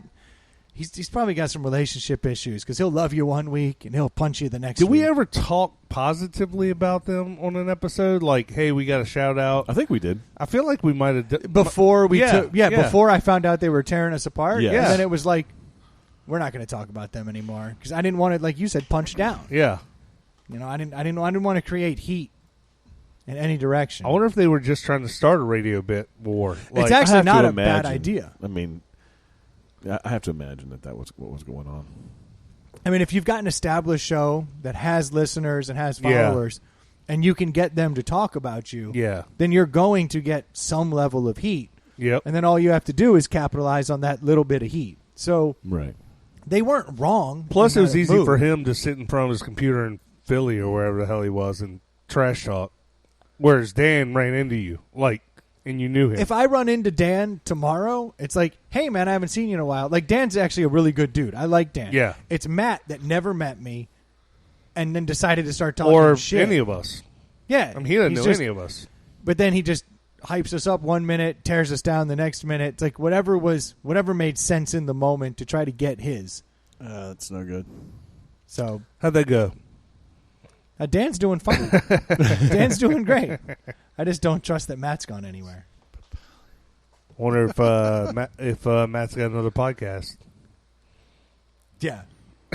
he's probably got some relationship issues because he'll love you one week, and he'll punch you the next Did week. we ever talk positively about them on an episode? Like, hey, we got a shout out. I think we did. I feel like we might have. Before we Yeah, took, yeah. before I found out they were tearing us apart, Yes. and then it was like, we're not going to talk about them anymore because I didn't want to, like you said, punch down. Yeah. You know, I didn't want to create heat in any direction. I wonder if they were just trying to start a radio bit war. It's actually not a bad idea. I mean, I have to imagine that was what was going on. I mean, if you've got an established show that has listeners and has followers, and you can get them to talk about you, then you're going to get some level of heat. Yep. And then all you have to do is capitalize on that little bit of heat. So right. They weren't wrong. Plus, it was easy for him to sit in front of his computer in Philly or wherever the hell he was and trash talk, whereas Dan ran into you, and you knew him. If I run into Dan tomorrow, it's like, hey, man, I haven't seen you in a while. Like, Dan's actually a really good dude. I like Dan. Yeah. It's Matt that never met me and then decided to start talking shit. Or any of us. Yeah. I mean, he doesn't know any of us. But then he just hypes us up 1 minute, tears us down the next minute. It's like whatever made sense in the moment to try to get his. That's no good. So how'd that go? Dan's doing fine. Dan's doing great. I just don't trust that Matt's gone anywhere. Wonder if Matt's got another podcast. Yeah,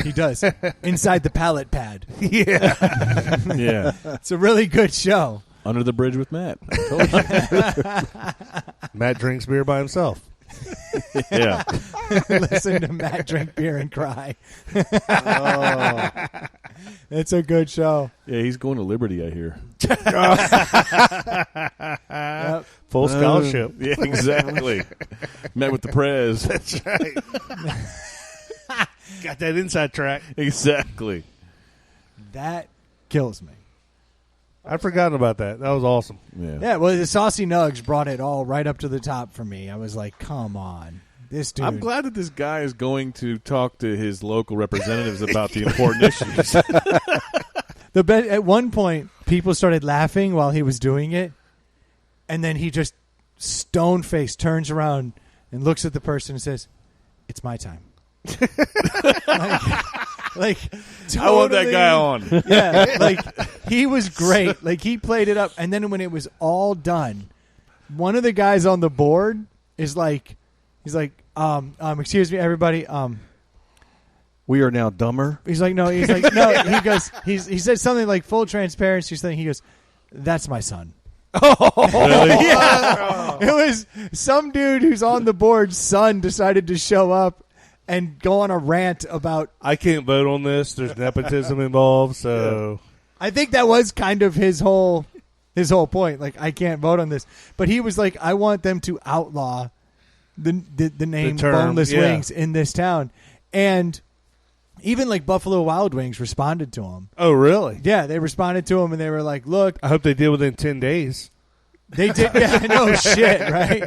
he does. Inside the pallet pad. Yeah. Yeah. It's a really good show. Under the Bridge with Matt. Matt drinks beer by himself. Yeah. Listen to Matt drink beer and cry. Oh. It's a good show. Yeah, he's going to Liberty, I hear. Yep. Full scholarship. Yeah, exactly. Met with the Prez. That's right. Got that inside track. Exactly. That kills me. I'd forgotten about that. That was awesome. Yeah, well, the Saucy Nugs brought it all right up to the top for me. I was like, come on. This dude. I'm glad that this guy is going to talk to his local representatives about the important issues. At one point, people started laughing while he was doing it, and then he just stone-faced turns around and looks at the person and says, "It's my time." Like totally, I want that guy on. Yeah, like he was great. Like he played it up, and then when it was all done, one of the guys on the board is like, he's like, excuse me, everybody, we are now dumber. He's like, no. He's like, no. He goes, he said something like full transparency thing. He goes, "That's my son." Oh, really? Yeah. It was some dude who's on the board's son decided to show up and go on a rant about. I can't vote on this. There's nepotism involved, so I think that was kind of his whole point. Like, I can't vote on this, but he was like, I want them to outlaw the name Boneless Wings in this town, and even like Buffalo Wild Wings responded to him. Oh, really? Yeah, they responded to him, and they were like, "Look, I hope they did within 10 days." They did. Yeah, no shit, right?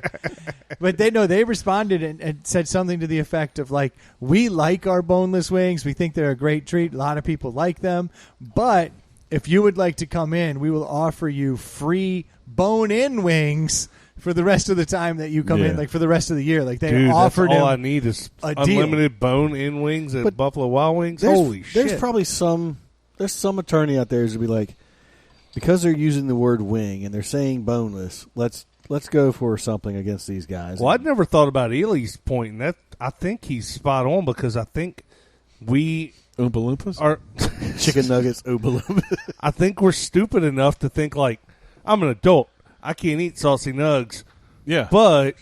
But they responded and said something to the effect of like, "We like our boneless wings. We think they're a great treat. A lot of people like them. But if you would like to come in, we will offer you free bone-in wings for the rest of the time that you come in, like for the rest of the year." Like they offered that's all him I need is a unlimited bone-in wings at Buffalo Wild Wings. Holy shit! There's probably some attorney out there who's gonna be like, because they're using the word wing and they're saying boneless, let's go for something against these guys. Well, I'd never thought about Ely's point, and that I think he's spot on because I think we Oompa Loompas are chicken nuggets. Oompa Loompas. I think we're stupid enough to think like, I'm an adult, I can't eat Saucy Nugs. Yeah, but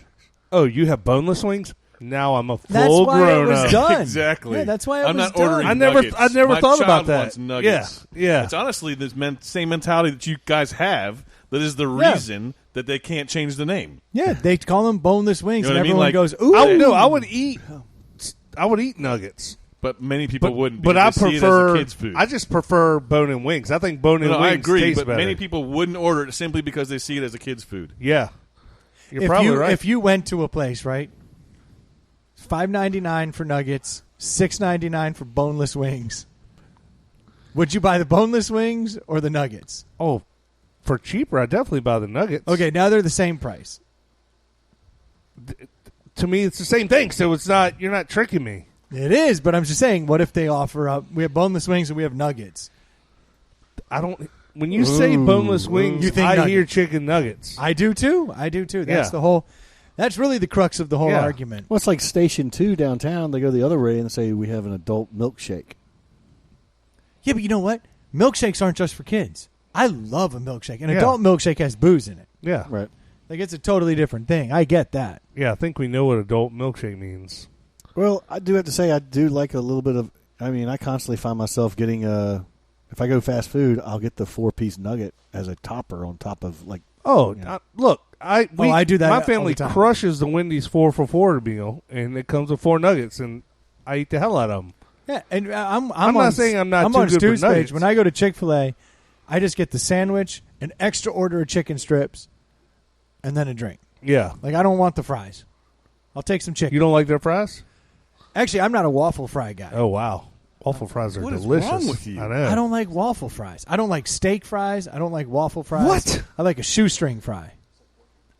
you have boneless wings. Now I'm a That's full why grown it was up. done. Exactly. Yeah, that's why I'm was not done. ordering I never nuggets. thought My about child that. wants nuggets. Yeah. It's honestly this same mentality that you guys have that is the reason that they can't change the name. Yeah, they call them boneless wings, You know and what I mean? everyone Like, goes, "Ooh, I would eat nuggets. But many people wouldn't. But I because they see it prefer. as a kid's food. I just prefer bone-in wings. I think bone-in wings I agree, taste but better. many people wouldn't order it simply because they see it as a kid's food. Yeah, you're probably right. If you went to a place, right, $5.99 for nuggets, $6.99 for boneless wings, would you buy the boneless wings or the nuggets? Oh, for cheaper, I definitely buy the nuggets. Okay, now they're the same price. To me, it's the same thing. So it's not. You're not tricking me. It is, but I'm just saying, what if they offer up? We have boneless wings and we have nuggets. I don't. When you say boneless wings, You think I nuggets. hear chicken nuggets. I do too. That's the whole. That's really the crux of the whole argument. Well, it's like Station 2 downtown. They go the other way and say we have an adult milkshake. Yeah, but you know what? milkshakes aren't just for kids. I love a milkshake. An adult milkshake has booze in it. Yeah. Right. Like, it's a totally different thing. I get that. Yeah, I think we know what adult milkshake means. Well, I do have to say I do like a little bit of. I mean, I constantly find myself getting if I go fast food, I'll get the 4-piece nugget as a topper on top of like. Oh, look, I do that My all family the time. crushes the Wendy's 4 for $4 meal, and it comes with 4 nuggets, and I eat the hell out of them. Yeah, and I'm not saying I'm not I'm too on good for Stu's page. nuggets. When I go to Chick-fil-A, I just get the sandwich, an extra order of chicken strips, and then a drink. Yeah, Like, I don't want the fries. I'll take some chicken. you don't like their fries? Actually, I'm not a waffle fry guy. Oh wow, waffle fries are What is delicious. wrong with you? I know. I don't like waffle fries. I don't like steak fries. I don't like waffle fries. What? I like a shoestring fry.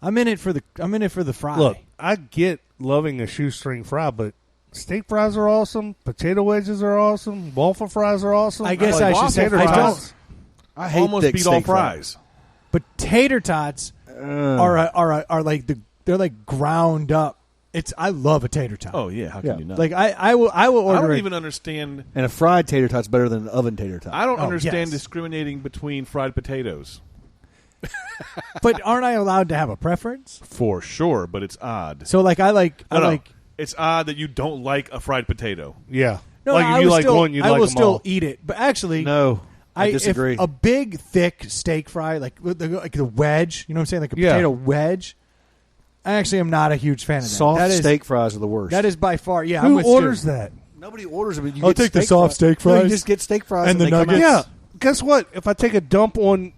I'm in it for the fry. Look, I get loving a shoestring fry, but steak fries are awesome. Potato wedges are awesome. Waffle fries are awesome. I guess like I should say potato I fries. don't. I hate Almost thick beat all steak fries. But tater tots are like they're like ground up. I love a tater tot. Oh yeah, how can Yeah. you not? Like I will I order don't it. even understand. And a fried tater tot's better than an oven tater tot. I don't Oh, understand yes. discriminating between fried potatoes. But aren't I allowed to have a preference? For sure, but it's odd. So like I like It's odd that you don't like a fried potato. Yeah, no, like I if you will like still, one, you I like will them still all. eat it. But actually, No, I disagree. If a big thick steak fry like the wedge, you know what I'm saying, like a Yeah. potato wedge. I actually am not a huge fan of that. Soft That is- steak fries are the worst. That is by far, yeah. I'm Who with orders Stu. that? Nobody orders them. I'll take the soft steak No, fries. you just get steak fries And the they come nuggets. out- Yeah. Guess what? If I take a dump on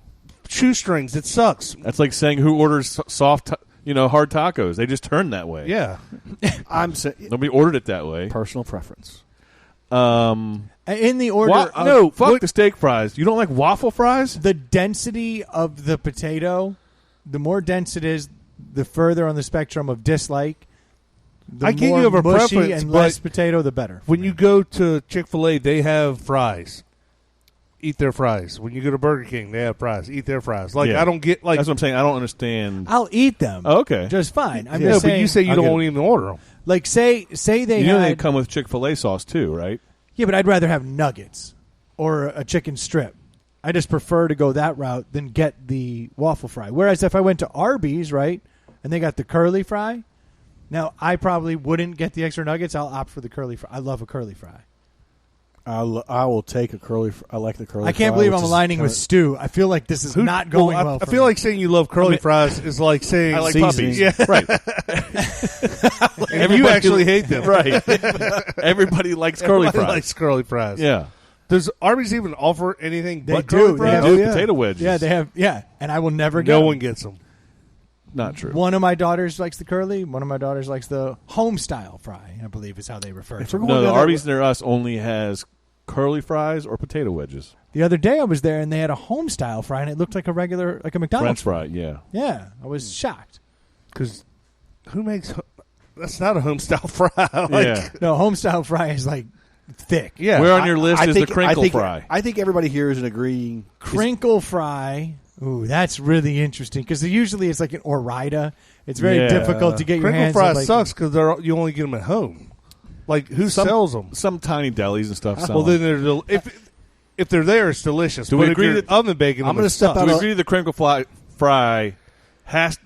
shoestrings, it sucks. That's like saying who orders soft, hard tacos. They just turn that way. Yeah. I'm saying Nobody ordered it that way. personal preference. In the order, of no, fuck the steak fries. You don't like waffle fries? the density of the potato, the more dense it is, the further on the spectrum of dislike. The I get more you have a mushy preference, and but less potato, the better. When you go to Chick-fil-A, they have fries. Eat their fries. When you go to Burger King, they have fries. Eat their fries. Like Yeah. I don't get like. That's what I'm saying. I don't understand. I'll eat them. Oh, okay. Just fine. I'm no, just but saying. you say you I'll get don't it. even order them. like say they You know they had. come with Chick-fil-A sauce too, right? Yeah, but I'd rather have nuggets or a chicken strip. I just prefer to go that route than get the waffle fry. Whereas if I went to Arby's, right, and they got the curly fry, now I probably wouldn't get the extra nuggets. I'll opt for the curly fry. I love a curly fry. I will take a curly. I like the curly. I can't fry, believe which I'm is aligning with kinda- Stu. I feel like this is not going well. I for feel me. like saying you love curly fries is like saying I like Seasoning. puppies. Yeah. Right. and you actually hate them. Right. Everybody likes curly Everybody fries. likes curly fries. Yeah. Does Arby's even offer anything They but do. curly They fries? have- Those yeah. potato wedges. Yeah, they have. Yeah, and I will never get No them. one gets them. Not true. One of my daughters likes the curly. One of my daughters likes the home style fry. I believe is how they refer If to we're it. going No, the down that Arby's near us only has curly fries or potato wedges. The other day I was there and they had a home style fry and it looked like a regular, like a McDonald's French fry, yeah. Yeah, I was shocked. Because who makes... That's not a home style fry. Yeah. No, home style fry is like thick. Yeah. Where on your list is the crinkle think, fry? I think everybody here is agreeing. Crinkle fry. Ooh, that's really interesting because usually it's like an Ore-Ida. It's very Yeah. difficult to get your Crinkle hands fry on. Like, sucks because you only get them at home. Like, who sells them? Some tiny delis and stuff. Well, then they're if they're there, it's delicious. Do but we if agree you're that- oven baking them, I'm gonna it step sucks. out Do we of- agree the crinkle fry has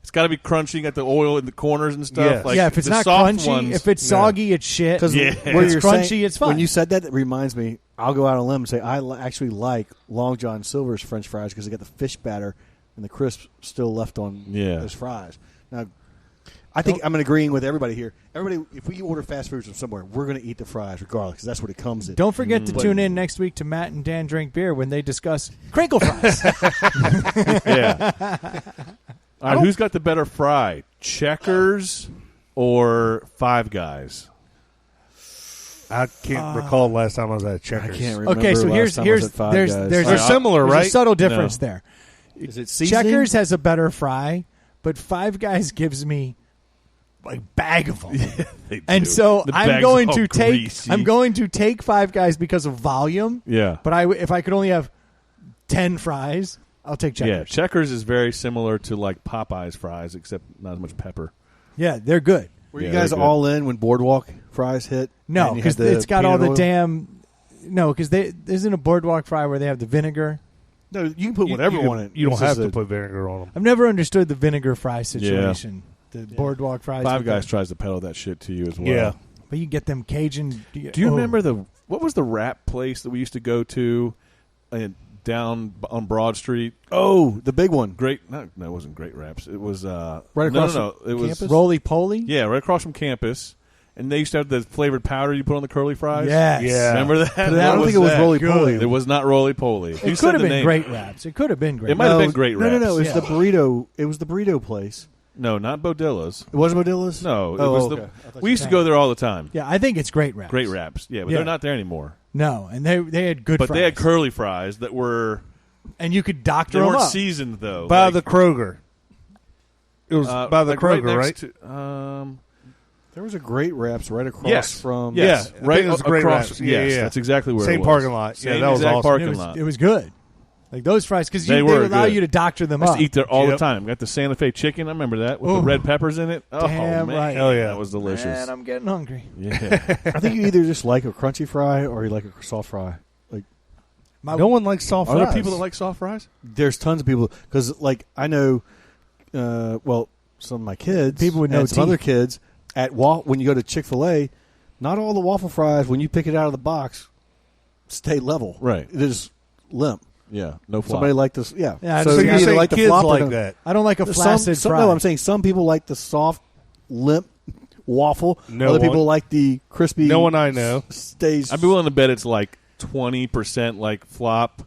it's got to be crunchy, got the oil in the corners and stuff. Yes. Like yeah, if it's the not soft crunchy, ones, if it's soggy, it's shit. Because Yeah. where It's you're crunchy, saying, it's fine. When you said that, it reminds me. I'll go out on a limb and say I actually like Long John Silver's French fries because they got the fish batter and the crisp still left on those fries. Now, I think I'm agreeing with everybody here. Everybody, if we order fast food from somewhere, we're going to eat the fries regardless because that's what it comes in. Don't forget to tune in next week to Matt and Dan Drink Beer when they discuss crinkle fries. Yeah. All right, who's got the better fry, Checkers or Five Guys? I can't recall the last time I was at Checkers. I can't remember. Okay, so last here's time I was at Five there's Guys. there's They're a, similar, there's right? a subtle difference No. there. Is it seasoning? Checkers has a better fry, but Five Guys gives me like bag of them. They do. And so The I'm bag's going all to greasy. take Five Guys because of volume. Yeah. But if I could only have 10 fries, I'll take Checkers. Yeah, Checkers is very similar to like Popeye's fries, except not as much pepper. Yeah, they're good. Were Yeah, you guys they're good. all in when Boardwalk fries hit? No, And you had because the it's got all peanut the oil? damn No, because isn't a boardwalk fry where they have the vinegar. No, you can put whatever you want in. You don't It's have just to put vinegar on them. I've never understood the vinegar fry situation. The boardwalk fries. Five Guys tries to peddle that shit to you as well. Yeah. But you get them Cajun. Do you remember what was the wrap place that we used to go to down on Broad Street? Oh, the big one. No, it wasn't Great Wraps. It was right across No, it was campus? Roly Poly? Yeah, right across from campus. And they used to have the flavored powder you put on the curly fries. Yes. Yeah. Remember that? I don't think it was Roly Poly. It was not Roly Poly. It could have been Great Wraps. It could have been Great It might have been Great Wraps. No. It's Yeah. the burrito. It was the burrito place. No, not Bodilla's. It wasn't Modilla's? No, it Oh, was okay. we used to go there all the time. Yeah, I think it's Great Wraps. Great Wraps. Yeah, but Yeah. they're not there anymore. No, and they had good But fries. they had curly fries that were and you could doctor they them weren't up. seasoned though. By Like, the Kroger. It was by the like Kroger, right? next to, There was a Great Wraps right across yes, from... yes, Yeah, I right think it was Great across. Wraps. Yes, Yeah. that's exactly where Same it was. parking lot. Same Yeah, that was exact awesome. parking It was, lot. it was good. Like those fries, because They they were allow good. you to doctor them I used up. to eat there all the Yep. time. Got the Santa Fe chicken. I remember that with Ooh. the red peppers in it. Oh Damn man, right. Hell yeah. that was delicious. Man, I'm getting hungry. Yeah, I think you either just like a crunchy fry or you like a soft fry. Like, No one likes soft are fries. there people that like soft fries? there's tons of people because, like, I know, some of my kids, People with no and some other teeth. kids when you go to Chick-fil-A, not all the waffle fries when you pick it out of the box stay level. Right. It is limp. Yeah, no flop. Somebody like this, yeah. Yeah, so So you you're either saying like the kids flop or like the- that? I don't like a flaccid fry. No, I'm saying some people like the soft, limp waffle. No Other one. people like the crispy. No one I know. Stays. I'd be willing to bet it's like 20% like flop,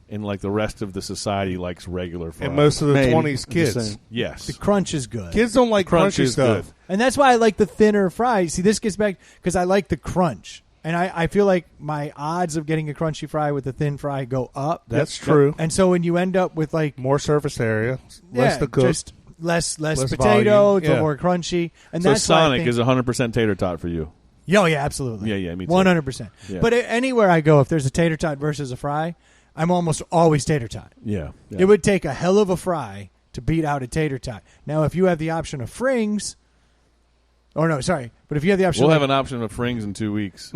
and like the rest of the society likes regular fries. And most of the Maybe. 20s I'm just kids. saying. yes, the crunch is good. Kids don't like Crunch crunchy is stuff. good. And that's why I like the thinner fries. See, this gets back because I like the crunch. And I feel like my odds of getting a crunchy fry with a thin fry go up. That's true. And so when you end up with like More surface area, less to cook. just less Less potato, volume, it's a little yeah. more crunchy. And so that's why I Sonic think, is 100% tater tot for you. yeah, absolutely. Yeah, me too. 100%. Yeah. But anywhere I go, if there's a tater tot versus a fry, I'm almost always tater tot. Yeah, It would take a hell of a fry to beat out a tater tot. Now, if you have the option of frings, or no, sorry, but if you have the option, we'll of, have an option of frings in 2 weeks.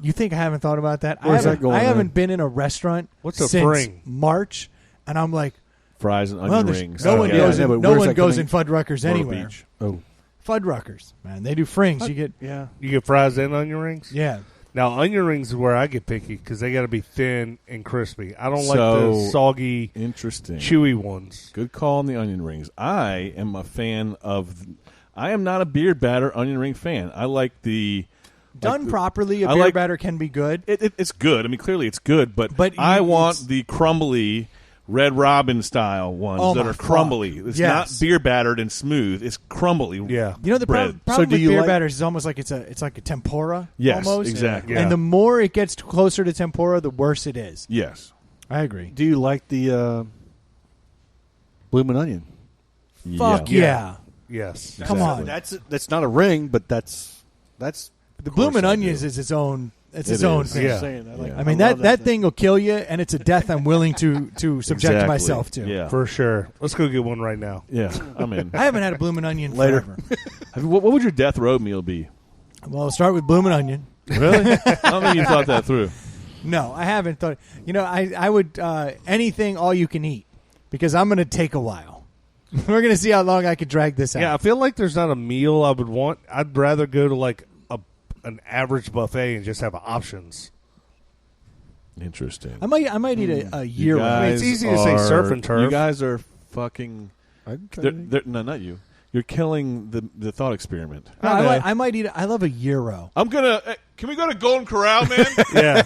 you think I haven't thought about that? Where's that going, I haven't man? been in a restaurant What's a since fring? March, and I'm like, Fries and well, onion there's- rings. no one yeah, goes yeah, in, but no where's one that goes coming- in Fuddruckers Myrtle anywhere. Beach. Oh, Fuddruckers, man, they do frings. You get yeah. You get fries and onion rings? yeah. Now, onion rings is where I get picky because they got to be thin and crispy. I don't like So- the soggy, Interesting. chewy ones. Good call on the onion rings. I am a fan of. I am not a beard batter onion ring fan. I like the Done properly, a I beer like- batter can be good. It's good. I mean, clearly it's good, but I it's- want the crumbly Red Robin style ones Oh, that my are fuck. crumbly. It's Yes. not beer battered and smooth. It's crumbly. Yeah. You know the bread. problem do with you beer like- batters is almost like it's like a tempura. Yes, almost. exactly. Yeah. And the more it gets closer to tempura, the worse it is. Yes. I agree. Do you like the bloomin' onion? Fuck yeah. Yes. Come on. That's not a ring, but that's The bloomin' I onions do. is its own. It's It its own is. thing. Yeah. Yeah. I mean that thing will kill you, and it's a death I'm willing to subject Exactly. myself to. Yeah. For sure. Let's go get one right now. Yeah. I'm in. I haven't had a bloomin' onion Later. forever. What would your death row meal be? Well, start with bloomin' onion. Really? I don't think you thought that through. No, I haven't thought. You know, I would anything all you can eat because I'm going to take a while. We're going to see how long I could drag this out. Yeah, I feel like there's not a meal I would want. I'd rather go to like an average buffet and just have options. Interesting. I might eat a year. You round. I mean, it's guys easy to say surf are- and turf. You guys are fucking. No, not you. You're killing the thought experiment. No, I know. I might eat. I love a gyro. I'm gonna. Can we go to Golden Corral, man? Yeah,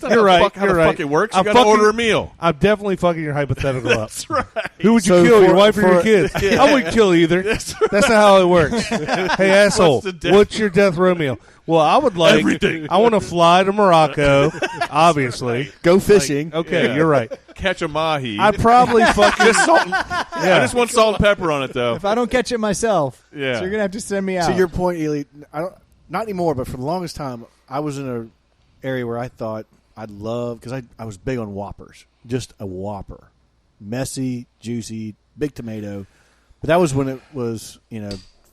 you're right. How You're the right. fuck it works? You I'm gotta fucking- order a meal. I'm definitely fucking your hypothetical up. That's right. Who would you So kill, your for- wife or your for- kids? I wouldn't kill either. That's not how it works. Hey, asshole, the death- what's your death row meal? Well, I would like. Everything. I want to fly to Morocco, obviously. Go fishing. Okay, Yeah. you're right. Catch a mahi. I'd probably fucking I just want salt and pepper on it, though. If I don't catch it myself, Yeah. so you're gonna have to send me out. To your point, Ely, not anymore, but for the longest time, I was in an area where I thought I'd love, because I was big on Whoppers. Just a Whopper. Messy, juicy, big tomato. But that was when it was,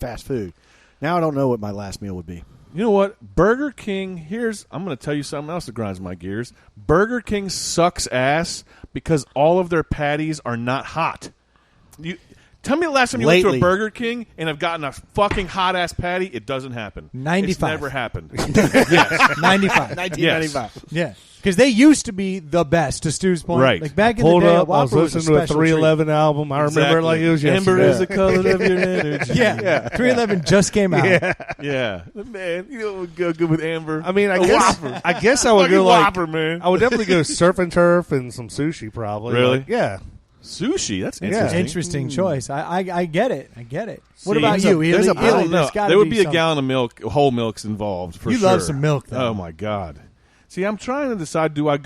fast food. Now I don't know what my last meal would be. You know what? Burger King, I'm going to tell you something else that grinds my gears. Burger King sucks ass because all of their patties are not hot. Tell me the last time you went to a Burger King and have gotten a fucking hot-ass patty. It doesn't happen. 95. It's never happened. Yes. 95. 1995. Yeah. Because they used to be the best, to Stu's point. Right. Like back in the day, I Whopper was listening to a 311 treat. album. I remember it like it was yesterday. Amber is the color of your energy. Yeah. 311 just came out. Yeah. Man, you know what would go good with Amber? I mean, I Whopper. guess I would go like Whopper, man. I would definitely go surf and turf and some sushi probably. Really? Like, yeah. Sushi. That's Yeah. interesting. Interesting choice. I get it. I get it. What See, about you, Ely? I don't know. There would be a something. gallon of milk, whole milks involved for You sure. love some milk, though. Oh my god! See, I'm trying to decide: do you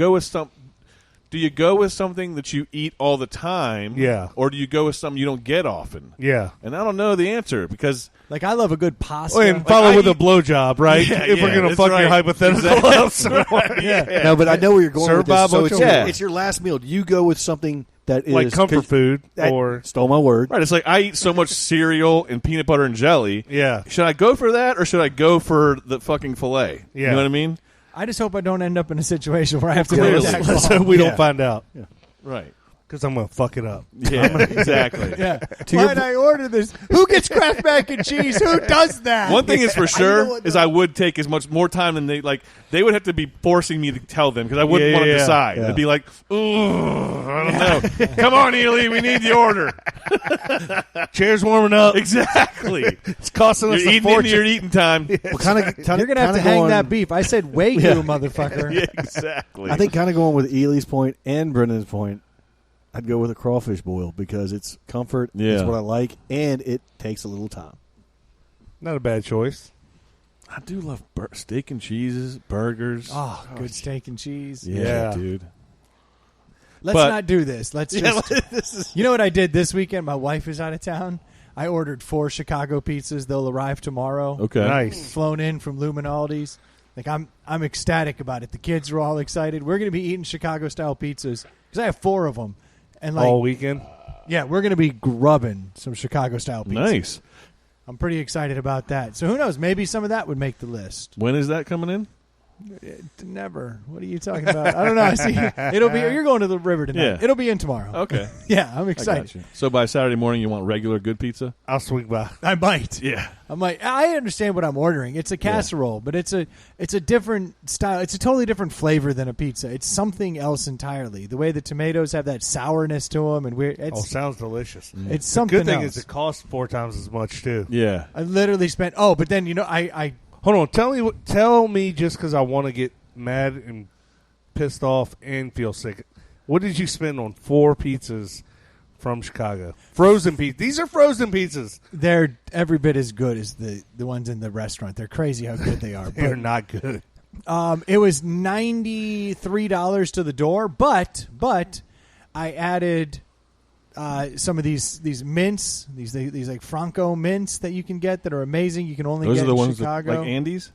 go with something that you eat all the time? Yeah. Or do you go with something you don't get often? Yeah. And I don't know the answer because Like, I love a good pasta. And follow I with a eat- blowjob, right? Yeah, if we're yeah, going to that's fuck right. your hypothetical Exactly. up somewhere. Yeah. No, but I know where you're going Sir with this. Bob So it's, Ochoa. it's your last meal. Do you go with something that is Like comfort food that- or... stole my word. right, it's like I eat so much cereal and peanut butter and jelly. Yeah. Should I go for that or should I go for the fucking fillet? Yeah. You know what I mean? I just hope I don't end up in a situation where I have to Clearly. make that Let's call. hope we Yeah. don't find out. Right. Because I'm going to fuck it up. Yeah. Exactly. Yeah. your- Why'd I order this? Who gets Kraft mac and cheese? Who does that? One thing is for know sure what is the- I would take as much more time than they would have to be forcing me to tell them because I wouldn't want to Yeah. decide. Yeah. It'd be like, ooh, I don't know. Come on, Ely, we need the order. Chair's warming up. Exactly. It's costing us You're a eating into fortune. your eating time. Well, kind of, You're going to have to hang that beef. I said Wagyu, motherfucker. Yeah, exactly. I think kind of going with Ely's point and Brendan's point, I'd go with a crawfish boil because it's comfort. Yeah. It's what I like, and it takes a little time. Not a bad choice. I do love steak and cheeses, burgers. Oh, good steak and cheese. yeah, yeah. dude. Let's But- not do this. Let's just. You know what I did this weekend? My wife is out of town. I ordered 4 Chicago pizzas. They'll arrive tomorrow. Okay. Nice. Flown in from Luminaldi's. Like I'm ecstatic about it. The kids are all excited. We're going to be eating Chicago style pizzas because I have 4 of them. And like, All weekend. yeah, we're going to be grubbing some Chicago style pizzas. Nice. I'm pretty excited about that. So who knows? Maybe some of that would make the list. When is that coming in? Never. What are you talking about? I don't know. I see. It'll be. You're going to the river tonight. Yeah. It'll be in tomorrow. Okay. Yeah, I'm I excited. got you. So by Saturday morning, you want regular good pizza? I'll swing by. I might. Yeah. I'm like, I understand what I'm ordering. It's a casserole, but it's a different style. It's a totally different flavor than a pizza. It's something else entirely. The way the tomatoes have that sourness to them, and weird. Oh, sounds delicious. It's something Good thing else. is it costs 4 times as much too. Yeah. I literally spent. Oh, but then I Hold on, tell me just because I want to get mad and pissed off and feel sick. What did you spend on 4 pizzas from Chicago? Frozen pizza. These are frozen pizzas. they're every bit as good as the ones in the restaurant. They're crazy how good they are. They're But, not good. it was $93 to the door, but I added some of these mints, these like Franco mints that you can get that are amazing. You can only Those get are the in ones Chicago. that, like Andes?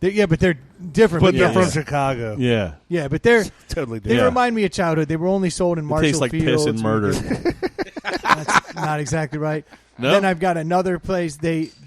Yeah, but they're different. But they're yes. from Chicago. Yeah. Yeah, but they're Totally they different. remind me of childhood. They were only sold in It Marshall tastes like Fields. piss and murder. That's not exactly right. No? Then I've got another place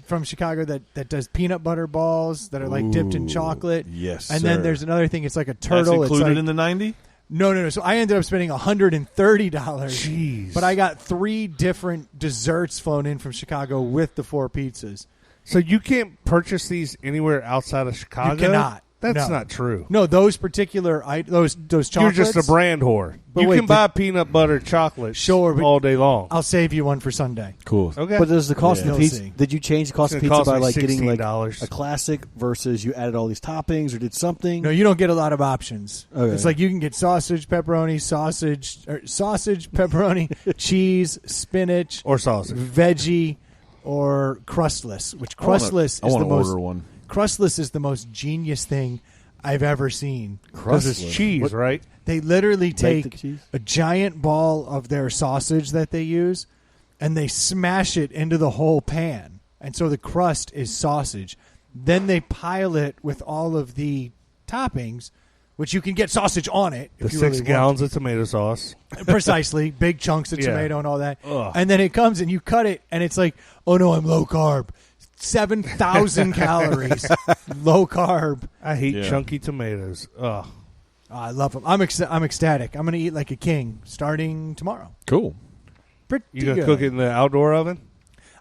from Chicago that does peanut butter balls that are like dipped in Ooh, chocolate. yes, And sir. then there's another thing. It's like a That's turtle. included it's like, in the 90? No. So I ended up spending $130. Jeez. But I got 3 different desserts flown in from Chicago with the 4 pizzas. So you can't purchase these anywhere outside of Chicago? You cannot. That's No. not true. No, those particular those You're chocolates. just a brand whore. But You wait, can buy peanut butter chocolate Sure, but- all day long. I'll save you one for Sunday. Cool. Okay. But does the cost Yeah. of the You'll pizza? see. Did you change the cost It's of gonna pizza cost by me like getting like $16. a classic versus you added all these toppings or did something? No, you don't get a lot of options. Okay. It's like you can get sausage, pepperoni, cheese, spinach, or sausage. veggie, or crustless. Which I wanna- crustless I is want the to most order one. crustless is the most genius thing I've ever seen. Because it's cheese, What- right? They literally Make take the cheese? a giant ball of their sausage that they use, and they smash it into the whole pan, and so the crust is sausage. Then they pile it with all of the toppings, which you can get sausage on it. The if you 6 really want. gallons of tomato sauce. Precisely, big chunks of Yeah. tomato and all that. Ugh. And then it comes and you cut it, and it's like, oh no, I'm low carb. 7,000 calories, low carb. I hate chunky tomatoes. Ugh. Oh, I love them. I'm ecstatic. I'm going to eat like a king starting tomorrow. Cool. Pretty You gonna good. cook it in the outdoor oven?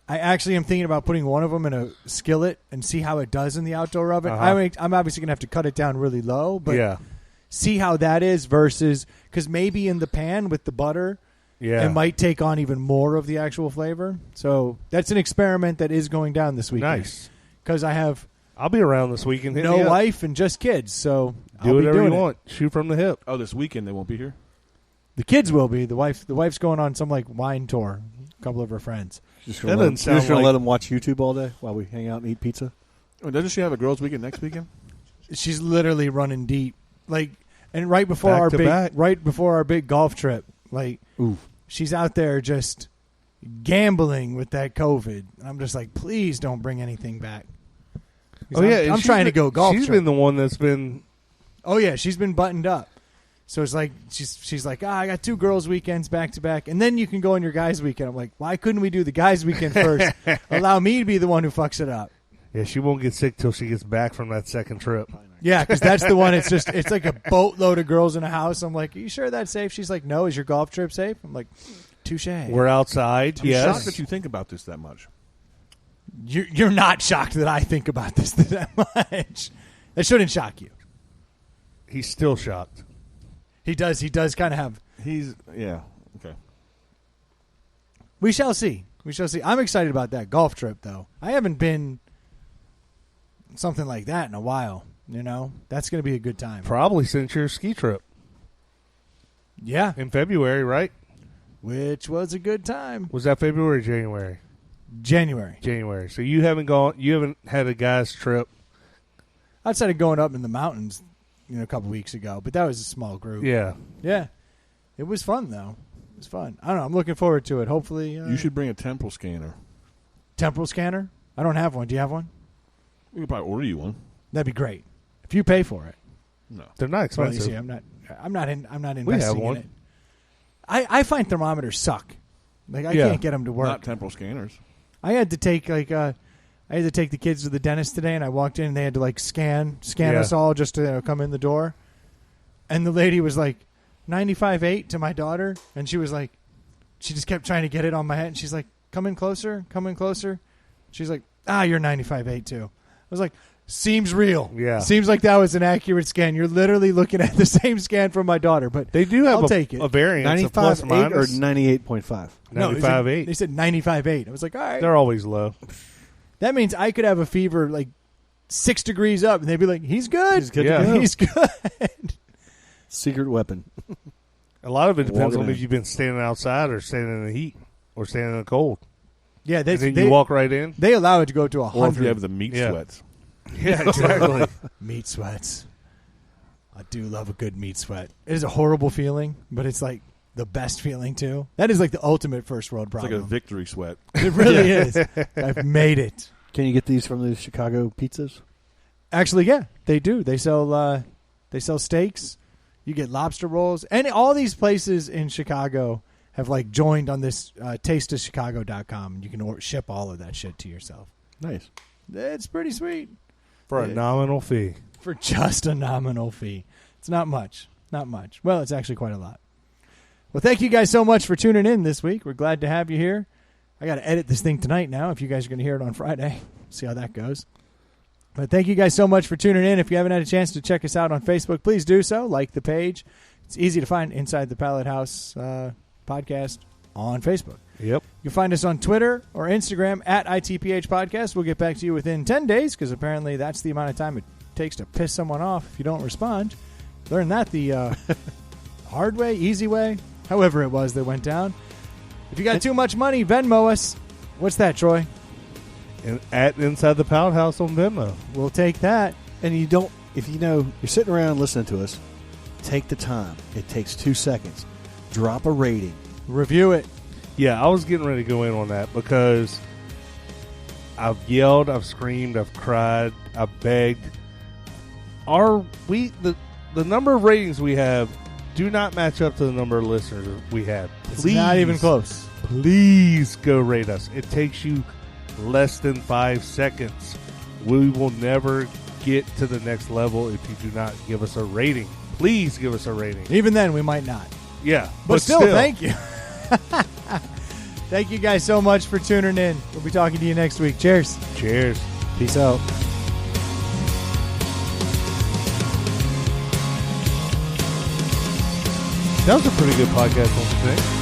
I actually am thinking about putting one of them in a skillet and see how it does in the outdoor oven. Uh-huh. I'm obviously going to have to cut it down really low, but yeah. see how that is versus because maybe in the pan with the butter, Yeah. it might take on even more of the actual flavor. So that's an experiment that is going down this weekend. Nice. Because I have I'll be around this weekend. Hit no me up. wife and just kids, so Do I'll be whatever you doing it. want. Shoot from the hip. Oh, this weekend they won't be here? The kids will be. The wife's going on some like wine tour. A couple of her friends. Just That going doesn't sound to like- let them watch YouTube all day while we hang out and eat pizza. Oh, doesn't she have a girls' weekend next weekend? She's literally running deep, like, and right before Back to back. our big golf trip, like, Ooh. she's out there just gambling with that COVID. And I'm just like, please don't bring anything back. 'Cause Oh, yeah. and I'm she's trying to been- go golf. She's trip. been the one that's been. Oh yeah, she's been buttoned up. So it's like she's like, I got 2 girls' weekends back to back, and then you can go on your guys' weekend. I'm like, why couldn't we do the guys' weekend first? Allow me to be the one who fucks it up. Yeah, she won't get sick till she gets back from that second trip. Yeah, because that's the one. It's like a boatload of girls in a house. I'm like, are you sure that's safe? She's like, no. Is your golf trip safe? I'm like, touche. We're outside. I'm Yes. shocked that you think about this that much. You're not shocked that I think about this that much. That shouldn't shock you. He's still shocked. He does kind of have. Okay. We shall see. I'm excited about that golf trip, though. I haven't been something like that in a while. You know, that's going to be a good time. Probably since your ski trip Yeah, in February, right? which was a good time. Was that February or January? January. January. So you haven't had a guy's trip. Outside of going up in the mountains, a couple weeks ago, but that was a small group. Yeah. Yeah. It was fun, though. It was fun. I don't know. I'm looking forward to it. Hopefully. You should bring a temporal scanner. Temporal scanner? I don't have one. Do you have one? We could probably order you one. That'd be great. If you pay for it. No. They're not Well, you expensive. see, I'm not investing We have in one. it. I find thermometers suck. Like I Yeah. can't get them to work. Not temporal scanners. I had to take the kids to the dentist today, and I walked in and they had to scan Yeah. us all just to come in the door. And the lady was like 95.8 to my daughter, and she was like, she just kept trying to get it on my head, and she's like, come in closer. She's like, you're 95.8 too. I was like, seems real. Yeah. Seems like that was an accurate scan. You're literally looking at the same scan from my daughter, but They do have I'll take it. a variance of plus 95.8 or minus 98.5? No, 95.8. They said 95.8. I was like, all right. They're always low. That means I could have a fever 6 degrees up, and they'd be like, he's good. He's good to Yeah. go. He's good. Secret weapon. A lot of it depends Walking on in. if you've been standing outside or standing in the heat or standing in the cold. Yeah, And then you walk right in. They allow it to go to Or if 100 you have the meat Yeah. sweats. Yeah, exactly. meat sweats. I do love a good meat sweat. It is a horrible feeling, but it's the best feeling too. That is the ultimate first world It's like problem. a victory sweat. It really is. I've made it. Can you get these from the Chicago pizzas? Actually, yeah, they do. They sell steaks. You get lobster rolls, and all these places in Chicago have joined on this tasteofchicago.com. You can ship all of that shit to yourself. Nice. It's pretty sweet For a nominal fee. for just a nominal fee. It's not much. Not much. Well, it's actually quite a lot. Well, thank you guys so much for tuning in this week. We're glad to have you here. I got to edit this thing tonight now if you guys are going to hear it on Friday. See how that goes. But thank you guys so much for tuning in. If you haven't had a chance to check us out on Facebook, please do so. Like the page. It's easy to find Inside the Pallet House podcast on Facebook. Yep. You can find us on Twitter or Instagram at ITPH Podcast. We'll get back to you within 10 days because apparently that's the amount of time it takes to piss someone off if you don't respond. Learn that the hard way, easy way, however it was that went down. If you got too much money, Venmo us. What's that, Troy? And at Inside the Pallet House on Venmo. We'll take that. And you don't, if you're sitting around listening to us, take the time. It takes 2 seconds. Drop a rating. Review it. Yeah, I was getting ready to go in on that because I've yelled, I've screamed, I've cried, I've begged. The number of ratings we have do not match up to the number of listeners we have. It's not even close. Please go rate us. It takes you less than 5 seconds. We will never get to the next level if you do not give us a rating. Please give us a rating. Even then, we might not. Yeah. But still, thank you. Thank you guys so much for tuning in. We'll be talking to you next week. Cheers. Cheers. Peace out. That was a pretty good podcast, don't you think?